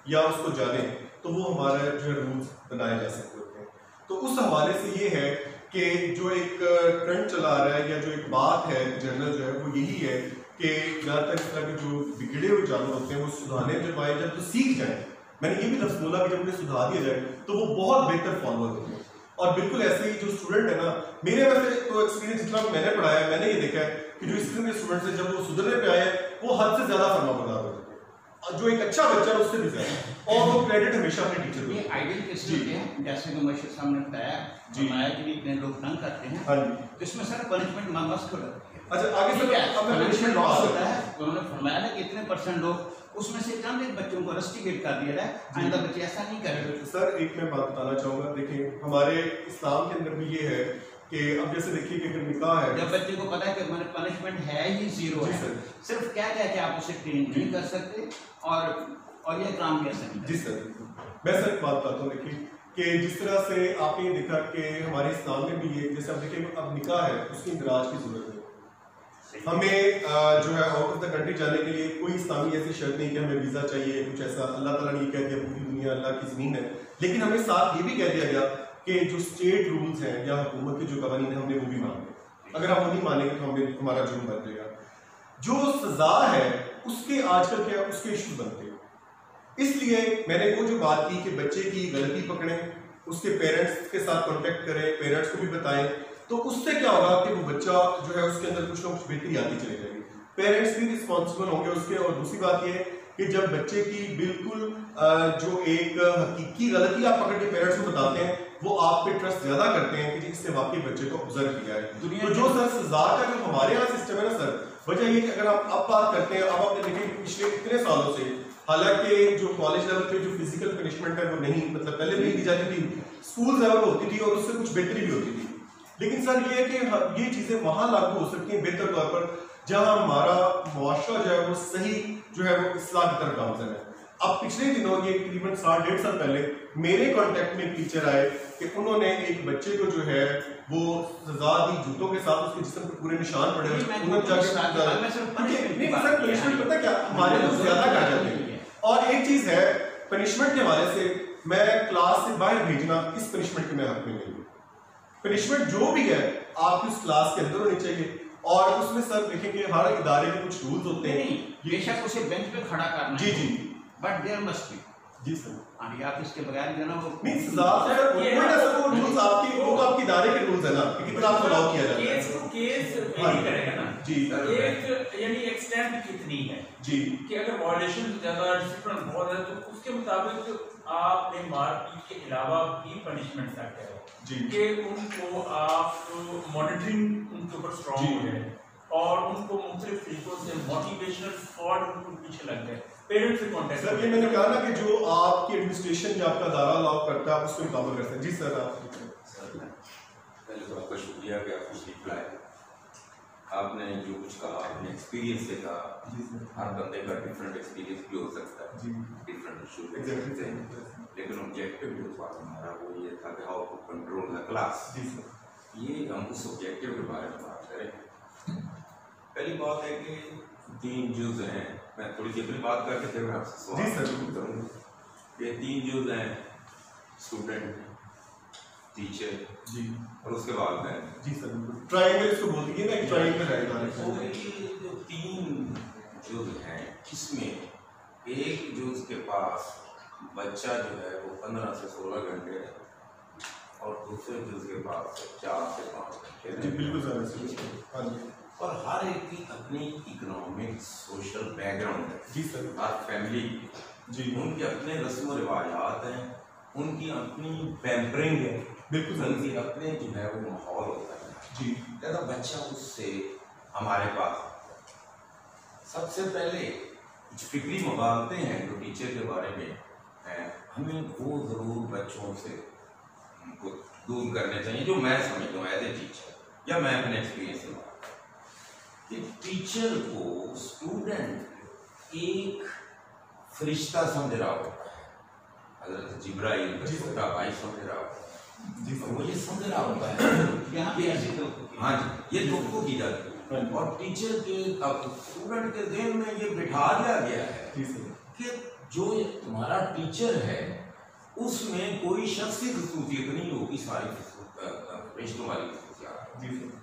या उसको जाने तो वो हमारा जो है रूल्स बनाए जा सकते होते हैं। तो उस हवाले से ये है कि जो एक ट्रेंड चला आ रहा है या जो एक बात है जनरल जो है वो यही है कि जहाँ तक इस तरह के जो बिगड़े हुए जानवर होते हैं वो सुधारने जब आए जब तो सीख जाए, मैंने ये भी लफ्ज़ बोला कि जब उन्हें सुधार दिया जाए तो वो बहुत बेहतर फॉलोअर होते हैं। और बिल्कुल ऐसे ही जो स्टूडेंट है ना, मेरे वैसे तो एक्सपीरियंस जितना मैंने पढ़ाया है मैंने ये देखा है कि जो इस किस्म के स्टूडेंट्स हैं जब वो सुधरने पे आए वो हद से ज्यादा फरमाबरदार हो जाते हैं, जो एक अच्छा बच्चा है उससे भी ज्यादा, और वो क्रेडिट हमेशा अपने टीचर को। ये आइडियल केस होते हैं जैसे कि मुबशिर साहब ने बताया जी, हमारे के लिए इतने लोग तंग करते हैं। हाँ जी, जिसमें सर पनिशमेंट मस्ट हो जाती है। अच्छा आगे सर अब मैं पनिशमेंट लॉस लॉस होता होता है, है। उन्होंने फरमाया ना कि इतने परसेंट लोग उसमें से चंद एक बच्चों को रस्टिकेट कर दिया जाए, आइंदा बच्चे ऐसा नहीं करेंगे। सर एक मैं बात बताना चाहूँगा, देखिए हमारे इस्लाम के अंदर भी ये है कि अब जैसे देखिए कि अगर निकाह है, जब बच्चे को पता है कि पनिशमेंट है ही जीरो जी है, सर। सिर्फ क्या है कि आप उसे ट्रेन नहीं कर सकते और ये काम कैसे नहीं। जी सर, मैं सर एक बात बताता हूँ, देखिए कि जिस तरह से आपने देखा कि हमारे इस्लाम में भी ये, जैसे अब देखिए अब निकाह है उसकी इंदराज की जरूरत है। हमें जो है आउट ऑफ द कंट्री जाने के लिए कोई इस्लामी ऐसी शर्त नहीं कि हमें वीज़ा चाहिए कुछ ऐसा, अल्लाह ताला ने ये कह दिया पूरी दुनिया अल्लाह की ज़मीन है, लेकिन हमें साथ ये भी कह दिया गया कि जो स्टेट रूल्स हैं या हुकूमत के जो कवानीन हैं हमने वो भी मानने, अगर हम वो नहीं मानेंगे तो हमारा जुर्म बन जाएगा। जो सजा है उसके आजकल क्या उसके इशू बनते हैं, इसलिए मैंने वो जो बात की कि बच्चे की गलती पकड़ें, उसके पेरेंट्स के साथ कॉन्टेक्ट करें, पेरेंट्स को भी बताएं, तो उससे क्या होगा कि वो बच्चा जो है उसके अंदर कुछ ना कुछ बेहतरी आती चली जाएगी, पेरेंट्स भी रिस्पॉन्सिबल होंगे उसके। और दूसरी बात ये कि जब बच्चे की बिल्कुल जो एक हकीकी गलती आप पकड़ के पेरेंट्स को बताते हैं, वो आप पे ट्रस्ट ज्यादा करते हैं कि इससे वाकई बच्चे को ऑब्जर्व किया है। तो जो सर सजा का जो हमारे यहाँ सिस्टम है ना सर, वजह ये कि अगर आप अब बात करते हैं, अब आपने देखें पिछले इतने सालों से, हालांकि जो कॉलेज लेवल पे जो फिजिकल पनिशमेंट है वो नहीं, मतलब पहले भी दी जाती थी, स्कूल लेवल पर होती थी और उससे कुछ बेहतरी भी होती थी, लेकिन सर ये है कि ये चीजें वहां लागू हो सकती हैं बेहतर तौर पर जहां हमारा मुआशरा जो है वो सही जो है वो इस्लाह की तरफ गामजन है। अब पिछले दिनों ये तकरीबन 1.5 साल पहले मेरे कांटेक्ट में एक टीचर आए कि उन्होंने एक बच्चे को जो है वो सजा दी जूतों के साथ, उसके जिस्म पर पूरे निशान पड़े हुए, उन्होंने जाके पनिशमेंट पता क्या हमारे तो ज्यादा कर जाते हैं। और एक चीज है पनिशमेंट के हवाले से, मैं क्लास से बाहर भेजना इस पनिशमेंट के मैं हक में नहीं हूँ। पनिशमेंट जो भी है आपकी उस क्लास के अंदर होनी चाहिए, और उसमें सर देखेंगे हर इदारे के कुछ रूल्स होते हैं। बेशक उसे बेंच पे खड़ा करना जी जी, बट देयर मस्ट बी। जी सर, आप इसके बगैर जो ना वो नहीं सजा सर कोई ना सर, वो रूल्स आपकी वो तो आपकी इदारे के रूल्स है ना कि कितना आपको अलाउ किया जाता है। केस टू केस वेरी करेगा ना जी, एक यानी एक्सटेंट कितनी है जी कि अगर वायलेशन ज्यादा डिसिप्लिन बहुत है तो उसके मुताबिक आपने मारपीट के अलावा भी पनिशमेंट तक है जी कि उनको आप मॉनिटरिंग उनके ऊपर स्ट्रॉन्ग हो जाए और उनको मुख्तलिफ तरीकों से मोटिवेशनल स्क्वाड उनको पीछे लग जाए, पेरेंट्स से कॉन्टेक्ट। सर ये मैंने कहा ना कि जो आपकी एडमिनिस्ट्रेशन या आपका दायरा अलाउ करता है आप उसको मुकाबला करते हैं। जी सर, आप पहले तो आपका शुक्रिया कि आप कुछ रिप्लाई, आपने जो कुछ कहा अपने एक्सपीरियंस से कहा, हर बंदे का डिफरेंट एक्सपीरियंस भी हो सकता है, डिफरेंट इशू देख सकते हैं, लेकिन ऑब्जेक्टिव जो था हमारा वो ये था कि how to control the class. ये हम उस ऑब्जेक्टिव के बारे में बात करें। पहली बात है कि 3 जुज़ हैं, मैं थोड़ी सी अपनी बात करके फिर मैं आपसे सवाल करूँगा। ये 3 जुज़ हैं, स्टूडेंट, टीचर जी और उसके बाद में जी सर, ट्रायंगल इसको बोल दीजिए ना, एक ट्रायंगल है तो ये जो 3 जुज़ हैं, इसमें एक जुज़ के पास बच्चा जो है वो 15 से 16 घंटे और दूसरे जुज़ के पास 4 से 5 घंटे। जी बिल्कुल सर, हाँ जी, और हर एक की अपनी इकोनॉमिक सोशल बैकग्राउंड है। जी सर, हर फैमिली जी उनके अपने रस्म व रिवाजात हैं, उनकी अपनी पैम्परिंग है, बिल्कुल सर, उनकी अपने जो है वो माहौल होता है। जी ज़्यादा बच्चा उससे हमारे पास सबसे पहले कुछ फिक्री मुबालते हैं जो टीचर के बारे में हैं, हमें वो ज़रूर बच्चों से उनको दूर करने चाहिए, जो मैं समझता हूँ एज ए टीचर या मैं अपने एक्सपीरियंस से कि टीचर को स्टूडेंट एक फरिश्ता समझ रहा होता है, हज़रत जिब्राइल का छोटा भाई समझ रहा होता है जी, वो ये समझ रहा होता है यहाँ पे ऐसी तो हाँ जी, ये दुखों की जाती है और टीचर के अब स्टूडेंट के ज़हन में ये बिठा दिया गया है जी सर, कि जो तुम्हारा टीचर है उसमें कोई शख्सी खसूसियत नहीं होगी, सारी रिश्तों वाली खसूसियात। जी सर,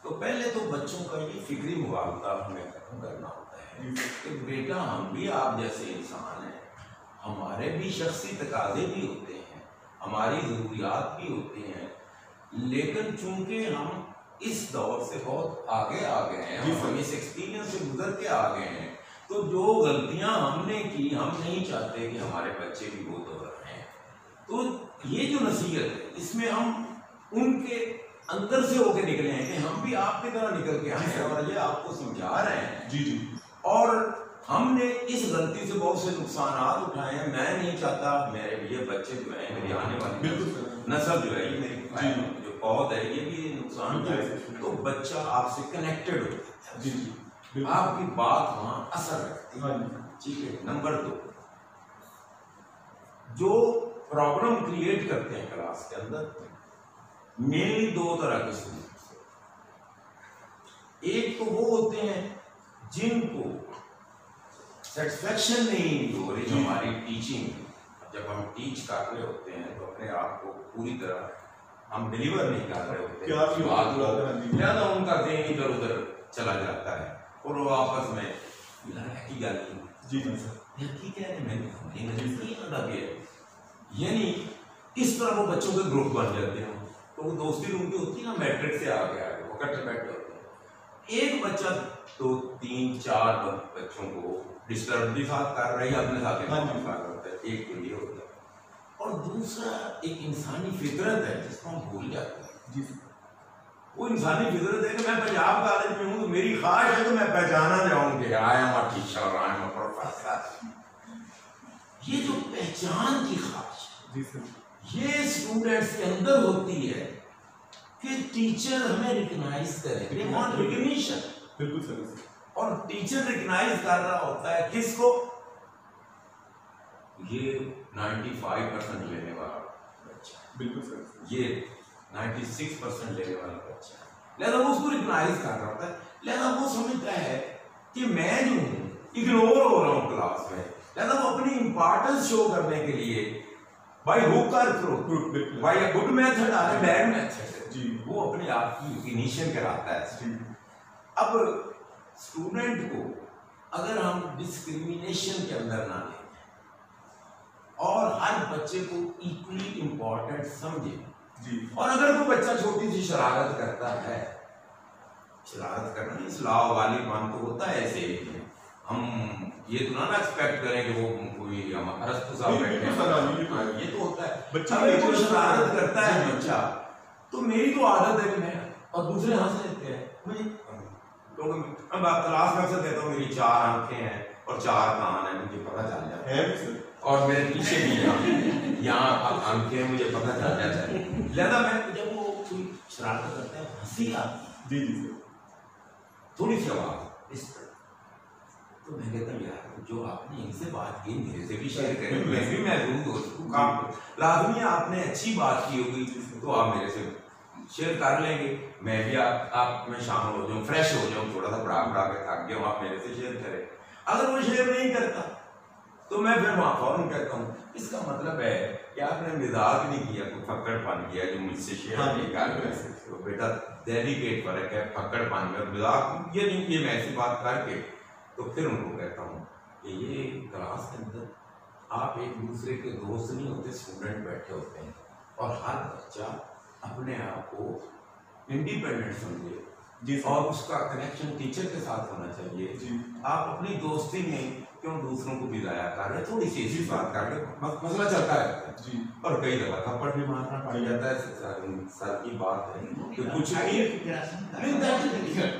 तो पहले तो बच्चों का ये फिक्री मुबालता हमें खत्म करना होता है कि बेटा हम भी आप जैसे इंसान हैं, हमारे भी शख्सी तकाजे भी होते हैं, हमारी ज़रूरियात भी होते हैं, लेकिन चूंकि हम इस दौर से बहुत आगे आ गए हैं, हम इस एक्सपीरियंस से गुजर के आ गए हैं, तो जो गलतियां हमने की हम नहीं चाहते कि हमारे बच्चे भी वो दोहराएं। तो ये जो नसीहत है इसमें हम उनके अंदर से होके निकले हैं कि हम भी आपकी तरह निकल के आए हैं और ये आपको समझा रहे हैं। जी जी, और हमने इस गलती से बहुत से नुकसान उठाए हैं। मैं नहीं चाहता मेरे ये बच्चे जो है, मेरी आने वाली बिल्कुल नस्ल जो है, ये मेरी जो पौध है ये भी नुकसान है, तो बच्चा आपसे कनेक्टेड हो जाता है, जी आपकी बात वहां असर रखती है, ठीक है। नंबर 2, जो प्रॉब्लम क्रिएट करते हैं क्लास के अंदर मेनली 2 तरह के स्टूडेंट्स, एक तो वो होते हैं जिनको सेटिस्फेक्शन नहीं हो रही हमारी टीचिंग, जब हम टीच कर रहे होते हैं तो अपने आप को पूरी तरह हम डिलीवर नहीं कर रहे होते, ज्यादा उनका ज़हन इधर उधर चला जाता है और वो आपस में की गल जी ठीक है मैंने, यानी इस तरह वो बच्चों के ग्रुप बन जाते हैं, तो वो दोस्ती उनकी होती है ना, मैट्रिक से आगे आगे वो इकट्ठे बैठे होते हैं। एक बच्चा 2, 3, 4 बच्चों को डिस्टर्ब भी साथ कर रहा है, अपने साथ होता है, एक के लिए होता है। और दूसरा एक इंसानी फितरत है जिसको हम भूल जाते हैं जी, वो इंसानी फितरत है कि मैं पंजाब कॉलेज में हूँ तो मेरी ख्वाहिश है कि मैं पहचाना जाऊँ कि I am a teacher, I am a professor. ये जो पहचान की ख्वाहिश ये स्टूडेंट्स के अंदर होती है कि टीचर हमें रिकॉग्नाइज करे, दे वांट रिकॉग्निशन, बिल्कुल सर। और टीचर रिकॉग्नाइज कर रहा होता है किसको, ये 95% लेने वाला बच्चा, बिल्कुल सर, ये 96% लेने वाला बच्चा, लिहाजा वो उसको रिकॉग्नाइज कर रहा होता है, लिहाजा वो समझता है कि मैं जो हूँ इग्नोर हो रहा हूँ क्लास में, लिहाजा वो अपनी इंपॉर्टेंस शो करने के लिए बाय हुक और crook, by a good method और अ बैड मेथड जी, वो अपने आप की रिकॉग्निशन कराता है। अब स्टूडेंट को अगर हम डिस्क्रिमिनेशन के अंदर ना लें और हर बच्चे को इक्वली इम्पोर्टेंट समझे जी, और अगर कोई बच्चा छोटी सी शरारत करता है, शरारत करना इस्लाह वाली मान तो होता है, ऐसे हम ये तो ना एक्सपेक्ट करें कि वो कोई अरस्तु साहब बैठे हैं, ये तो होता है बच्चा कोई शरारत करता है बच्चा, तो मेरी तो आदत है कि मैं, और दूसरे हंस लेते हैं, तो मैं क्लास में अक्सर कहता हूँ मेरी 4 आंखें हैं और 4 कान है, मुझे पता चल जाता है, और मेरे पीछे भी यहाँ आंखें मुझे पता चल जाता है, लिहाजा मैं जब वो कोई शरारत करता है हंसी आती है जी, थोड़ी सी आवाज इस तरह, तो मैं कहता हूँ यार जो आपने इनसे बात की मेरे से भी शेयर करें, मैं भी महसूस हो सकूँ, लाजमी आपने अच्छी बात की होगी तो आप मेरे से शेयर कर लेंगे, मैं भी आप में शामिल हो जाऊँ, फ्रेश हो जाऊँ, थोड़ा सा पढ़ा के थक गया हूँ, आप मेरे से शेयर करें। अगर वो शेयर नहीं करता तो मैं फिर वहाँ फौरन कहता हूँ, इसका मतलब है कि आपने मजाक नहीं किया, कोई फक्कड़पन किया जो मुझसे शेयर नहीं कर रहे, तो बेटा डेलिकेट फर्क है फक्कड़पन में, मजाक ये नहीं किया, मैं ऐसी बात करके तो फिर उनको कहता हूँ कि ये क्लास के अंदर आप एक दूसरे के दोस्त नहीं होते, स्टूडेंट बैठे होते हैं और हर बच्चा अपने आप को इंडिपेंडेंट समझे जी, और उसका कनेक्शन टीचर के साथ होना चाहिए जी। आप अपनी दोस्ती में क्यों दूसरों को भी जाया कर रहे, थोड़ी सी ऐसी बात कर रहे, मसला चलता है जी, और कई दफा थप्पड़ भी मारना पड़ जाता है, सर की बात है कि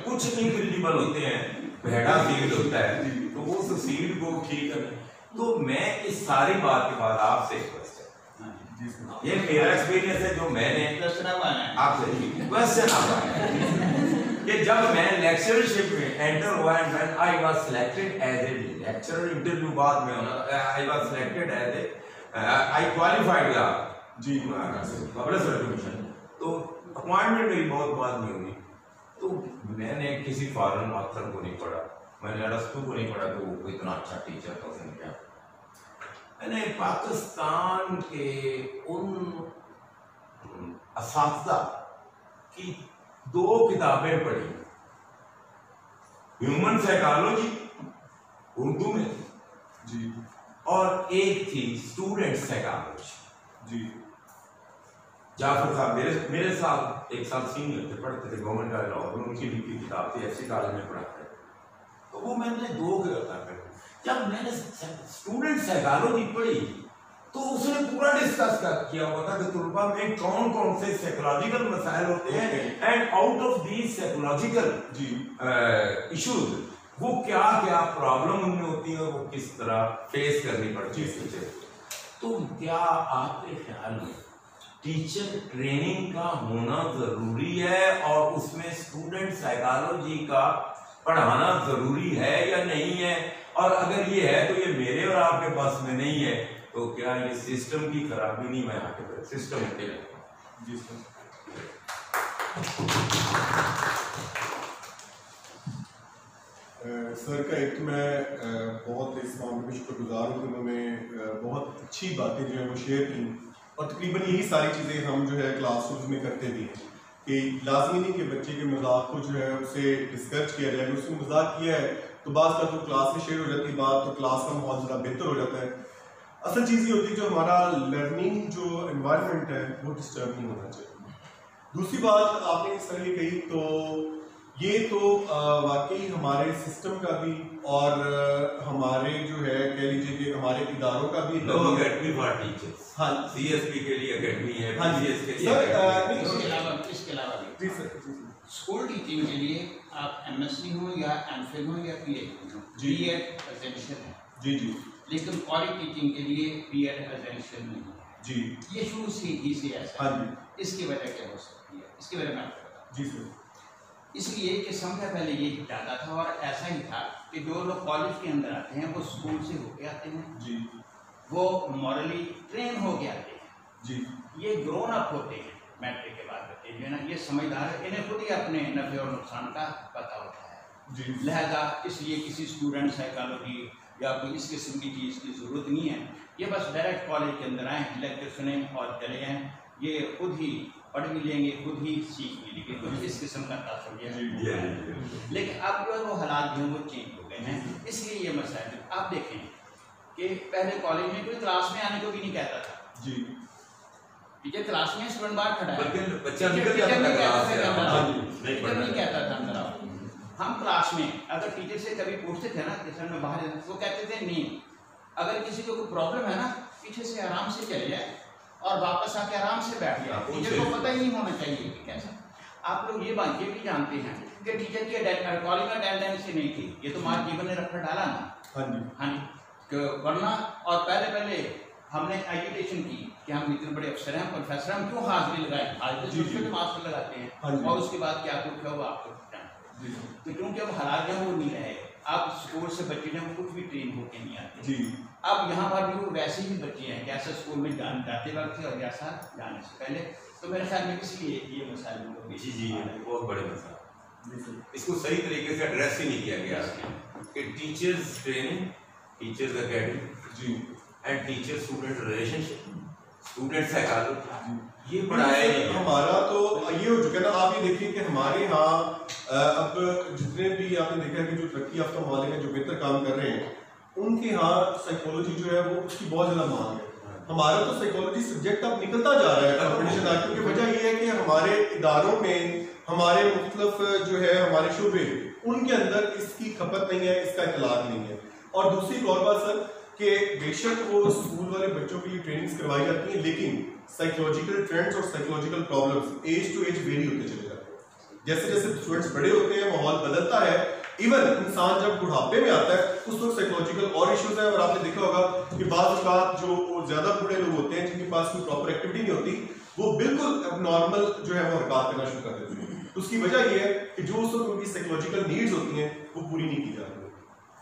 कुछ नहीं क्रिटिकल होते हैं, भेड़ा सीड होता है, तो वो उस सीड को ठीक है। तो मैं इस सारी बात के बाद आपसे ये मेरा एक्सपीरियंस है जो मैंने आपसे क्वेश्चन कि जब मैं लेक्चरशिप में एंटर हुआ and when I was selected as a lecturer, interview बाद में होना, I was selected as a I qualified G public certification, तो अपॉइंटमेंट मेरी बहुत बाद में हुई, तो मैंने किसी फॉरेन ऑथर को नहीं पढ़ा, मैंने अरस्तु को नहीं पढ़ा, तो वो इतना अच्छा टीचर था उसने क्या, मैंने पाकिस्तान के उन असातिज़ा की 2 किताबें पढ़ी, ह्यूमन साइकोलॉजी उर्दू में जी, और एक थी स्टूडेंट साइकोलॉजी जी। जाफर साहब मेरे साथ 1 साल सीनियर थे, पढ़ते थे गवर्नमेंट कॉलेज लाहौर, उनकी लिखी किताब थी, ऐसी कॉलेज में पढ़ाते, तो वो मैंने 2 किताबें, जब मैंने स्टूडेंट साइकोलॉजी पढ़ी तो उसने पूरा डिस्कस किया हुआ था कि तुलबा में कौन कौन से साइकोलॉजिकल मसाइल होते हैं and out of these psychological issues वो क्या क्या प्रॉब्लम उनमें होती है, वो किस तरह फेस करनी पड़ती है। तो क्या आपके ख्याल में टीचर ट्रेनिंग का होना जरूरी है और उसमें स्टूडेंट साइकोलॉजी का पढ़ाना जरूरी है या नहीं है, और अगर ये है तो ये मेरे और आपके पास में नहीं है, तो क्या ये सिस्टम की खराबी नहीं? मैं आके सिस्टम के जी सर। सर का एक तो मैं बहुत इस मामले में शुक्रगुजार हूँ कि उन्होंने बहुत अच्छी बातें जो है वो शेयर की, और तकरीबन यही सारी चीज़ें हम जो है क्लासरूम्स में करते भी हैं कि लाजमी नहीं कि बच्चे के मजाक को जो है उसे डिस्कस किया जाए। उसने मजाक किया है तो बात का तो क्लास में शेयर हो जाती है बात, तो क्लास का माहौल ज़रा बेहतर हो जाता है। असल चीज़ ये होती है जो हमारा लर्निंग जो एनवायरनमेंट है वो डिस्टर्ब नहीं होना चाहिए। दूसरी बात आपने सर ये कही, तो ये तो वाकई हमारे सिस्टम का भी और हमारे जो है कह लीजिए कि हमारे इदारों का भी अकेडमी फॉर टीचर्स, हाँ सीएसपी के लिए अकेडमी है, हाँ जी के लिए सर। इसके अलावा जी सर, स्कूल टीचिंग के लिए आप एमएससी हो या एमफिल हो या पीएचडी हो, बीएड एसेंशियल है जी जी, लेकिन कॉलेज टीचिंग के लिए बीएड एसेंशियल नहीं है जी। ये शुरू से ही से ऐसा हाँ जी। इसकी वजह क्या हो सकती है? इसके बारे में आपको बताऊं। जी सर। इसलिए कि समय पहले ये जाता था और ऐसा ही था कि जो लोग कॉलेज के अंदर आते हैं वो स्कूल से होके आते हैं जी, वो मॉरली ट्रेन होके आते हैं जी, ये ग्रोन अप होते हैं मैट्रिक के बाद बच्चे जो है ना, ये समझदार, इन्हें खुद ही अपने नफे और नुकसान का पता होता है जी। लिहाजा इसलिए किसी स्टूडेंट साइकोलॉजी या कोई इस किस्म की चीज़ की ज़रूरत नहीं है। ये बस डायरेक्ट कॉलेज के अंदर आए, लेक्चर सुने और चले जाएँ, ये खुद ही पढ़ भी लेंगे, खुद ही सीख भी लेंगे, कुछ इस किस्म का तासुर है। लेकिन अब जो है वो हालात जो है वो चेंज हो गए हैं, इसलिए ये मसला है। आप देखें कि पहले कॉलेज में कोई क्लास में आने को भी नहीं कहता था जी, टीचर क्लास में स्टूडेंट बाहर खड़ा है, बल्कि बच्चा टीचर निकल जाता नहीं था क्लास कहता से, था हाँ अंदर जी, आओ। नहीं टीचर पढ़ना नहीं कहता था अंदर आओ। हम क्लास में अगर टीचर से कभी पूछते थे ना कि सर मैं बाहर जाना, वो कहते थे नहीं, अगर किसी को कोई प्रॉब्लम है ना पीछे से आराम से चले जाए और वापस आके आराम से बैठ जाए, टीचर को पता ही नहीं होना चाहिए कि कैसा। आप लोग ये बात ये भी जानते हैं कि टीचर की कॉलेज में अटेंडेंस ही नहीं थी, ये तो मार जीवन ने रखकर डाला ना। हाँ जी, हाँ जी, वरना और पहले हमने एजुकेशन की कि हम इतने बड़े अफसर हैं, प्रोफेसर, हम क्यों हाजिरी लगाए? हाजिरी तो मास्टर लगाते हैं और उसके बाद क्या कुछ है वो आपको जानते हैं। तो क्योंकि अब हालात जो वो नहीं रहे, अब स्कूल से बच्चे जो कुछ भी ट्रेन होके नहीं आते जी। अब यहाँ पर भी वैसे ही बच्चे हैं जैसा स्कूल में जाते वक्त थे और जैसा जाने से पहले। तो मेरे ख्याल में इसलिए ये मसाले जी जी, बहुत बड़े मसला, इसको सही तरीके से एड्रेस ही नहीं किया गया कि टीचर्स ट्रेनिंग, टीचर्स एकेडमी जी, and teacher student relationship, student psychology, ये पढ़ाया नहीं है। हमारा तो ये हो चुका है ना। आप ये देखिए कि हमारे यहाँ अब जितने भी आपने देखा है कि जो तरक्की याफ्ता ममालिक हैं जो बेहतर काम कर रहे हैं, उनके यहाँ साइकोलॉजी जो है वो उसकी बहुत ज़्यादा मांग है। हमारा तो साइकोलॉजी सब्जेक्ट अब निकलता जा रहा है कॉम्पिटिशन आके, की वजह ये है कि हमारे इदारों में हमारे मुख्तलिफ जो है हमारे शोबे, उनके अंदर इसकी खपत नहीं है, इसका इतलाक नहीं है। और दूसरी एक और बात सर कि बेशक वो स्कूल वाले बच्चों के लिए ट्रेनिंग्स करवाई जाती हैं, लेकिन साइकोलॉजिकल ट्रेंड्स और psychological problems age to age vary होते चले जाते हैं। जैसे जैसे स्टूडेंट्स बड़े होते हैं, माहौल बदलता है, इवन इंसान जब बुढ़ापे में आता है उस वक्त साइकोलॉजिकल और इश्यूज हैं। और आपने देखा होगा कि बाज़ औक़ात जो ज्यादा बूढ़े लोग होते हैं जिनके पास कोई प्रॉपर एक्टिविटी नहीं होती, वो बिल्कुल नॉर्मल जो है वो हरकत करना शुरू कर देते हैं। तो उसकी वजह यह है कि जो उस वक्त उनकी साइकोलॉजिकल नीड्स होती हैं वो पूरी नहीं की जाती।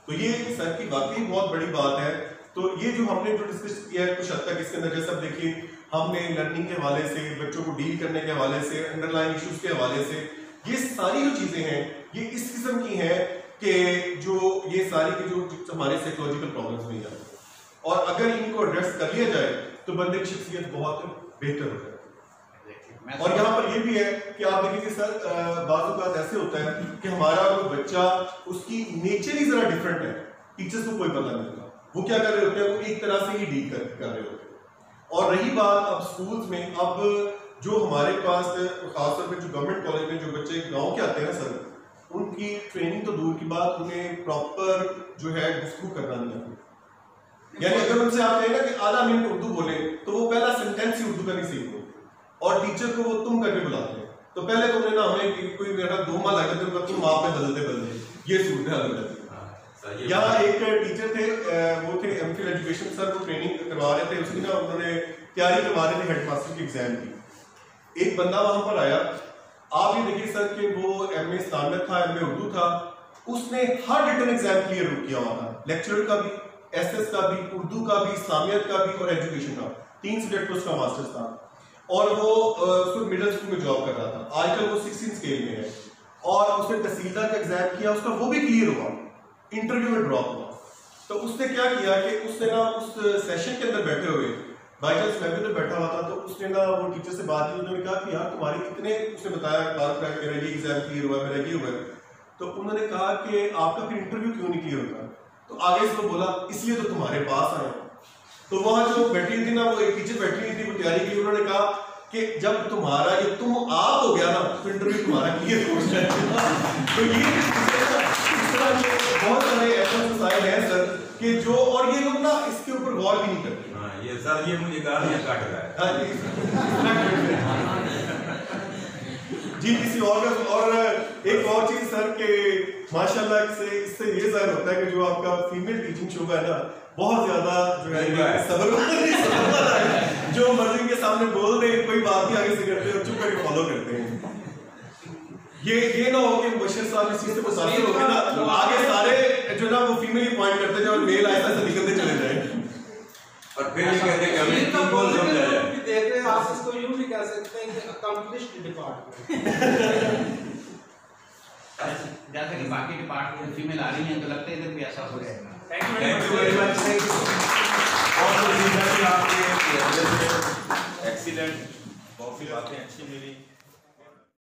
तो ये सर की वाकई बहुत बड़ी बात है। तो ये जो हमने जो डिस्कस किया है कुछ हद तक इसके अंदर, जैसे अब देखिए हमने लर्निंग के हवाले से, बच्चों को डील करने के हवाले से, अंडरलाइन इश्यूज के हवाले से, ये सारी जो चीजें हैं ये इस किस्म की हैं कि जो ये सारी की जो हमारे साइकोलॉजिकल प्रॉब्लम्स नहीं आते, और अगर इनको एड्रेस कर लिया जाए तो बंदे की शख्सियत बहुत बेहतर हो जाती है। और यहाँ पर ये भी है कि आप देखिए कि सर बाज़ औक़ात ऐसे होता है कि हमारा कोई बच्चा, उसकी नेचर ही जरा डिफरेंट है, टीचर्स को कोई पता नहीं होता वो क्या कर रहे होते हैं, वो एक तरह से ही डील कर रहे होते हैं। और रही बात अब स्कूल्स में, अब जो हमारे पास खासतौर पर जो गवर्नमेंट कॉलेज में जो बच्चे गाँव के आते हैं सर, उनकी ट्रेनिंग तो दूर की बात, उन्हें प्रॉपर जो है गुफ्तगू करना नहीं आती। यानी अगर उनसे आप कहें ना कि आधा मिनट उर्दू बोले तो वो पहला सेंटेंस ही उर्दू का नहीं सीखते, और टीचर को वो तुम करके बुलाते हैं। तो पहले तो उन्हें ना हमें कोई मेरा 2 माह लग जाते, तुम आप में बदलते ये सूरत हाल हो जाती है। यहाँ एक टीचर थे, वो थे एमफिल एजुकेशन सर, वो ट्रेनिंग करवा रहे थे, उसकी ना उन्होंने तैयारी करवा रहे थे हेडमास्टर के एग्जाम की। एक बंदा वहां पर आया, आप ये देखिए सर कि वो एमए इस्लामियत था, एमए उर्दू था, उसने हर रिटन एग्जाम क्लियर किया हुआ था, लेक्चरर का भी, एसएस का भी, उर्दू का भी, इस्लामियत का भी और एजुकेशन का, 3 सब्जेक्ट उसका मास्टर्स था। और वो मिडिल स्कूल में जॉब कर रहा था, आजकल वो 16 स्केल में है। और उसने तहसीलदार का एग्जाम किया, उसका वो भी क्लियर हुआ, इंटरव्यू में ड्रॉप हुआ। तो उसने क्या किया कि उसने ना उस सेशन के अंदर बैठे हुए, बाई चांस मैं भी तो बैठा हुआ था, तो उसने ना वो टीचर से बात की, उन्होंने कहा कि यार तुम्हारे कितने, उसने बताया मेरा ये एग्जाम क्लियर हुआ, मेरा ये हुआ। तो उन्होंने कहा कि आपका फिर इंटरव्यू क्यों नहीं क्लियर होता? तो आगे से वो बोला इसलिए तो तुम्हारे पास आए। तो वहां जो बैठी थी ना, वो एक टीचर बैठी हुई थी, वो तैयारी की, उन्होंने कहा कि जब तुम्हारा ये तुम आप हो गया ना तो इंटरव्यू तुम्हारा क्लियर हो जाएगा। तो ये इस तरह के बहुत सारे ऐसे मसाइल हैं सर कि जो, और ये लोग ना इसके ऊपर गौर भी नहीं करते। हाँ, ये सर ये मुझे गालियां काट रहा है। हाँ जी किसी और का। और एक और चीज सर के माशाल्लाह से इससे ये जाहिर होता है कि जो आपका फीमेल टीचिंग शो है ना, बहुत ज्यादा जो है सबर वाला है, जो मर्जी के सामने बोल दे, कोई बात ही आगे से करते हैं और चुप करके फॉलो करते हैं। ये ना हो कि बशीर साहब इस चीज से मुतासिर हो गए ना, तो आगे सारे जो ना वो फीमेल ही पॉइंट करते हैं और मेल ऐसा से निकलते चले जाए। और फिर ये कहते हैं कि हमें इनका तीन बोल समझा political जाए। look भी देख रहे हैं, आप इसको यूं भी कह सकते हैं कि accomplished department। जैसे कि बाकी डिपार्टमेंट फीमेल आ रही हैं तो लगता है इधर भी ऐसा हो जाएगा। Thank you thank you very much. Thank you. और आपके एक्सीलेंट, बहुत सी बातें अच्छी मिली।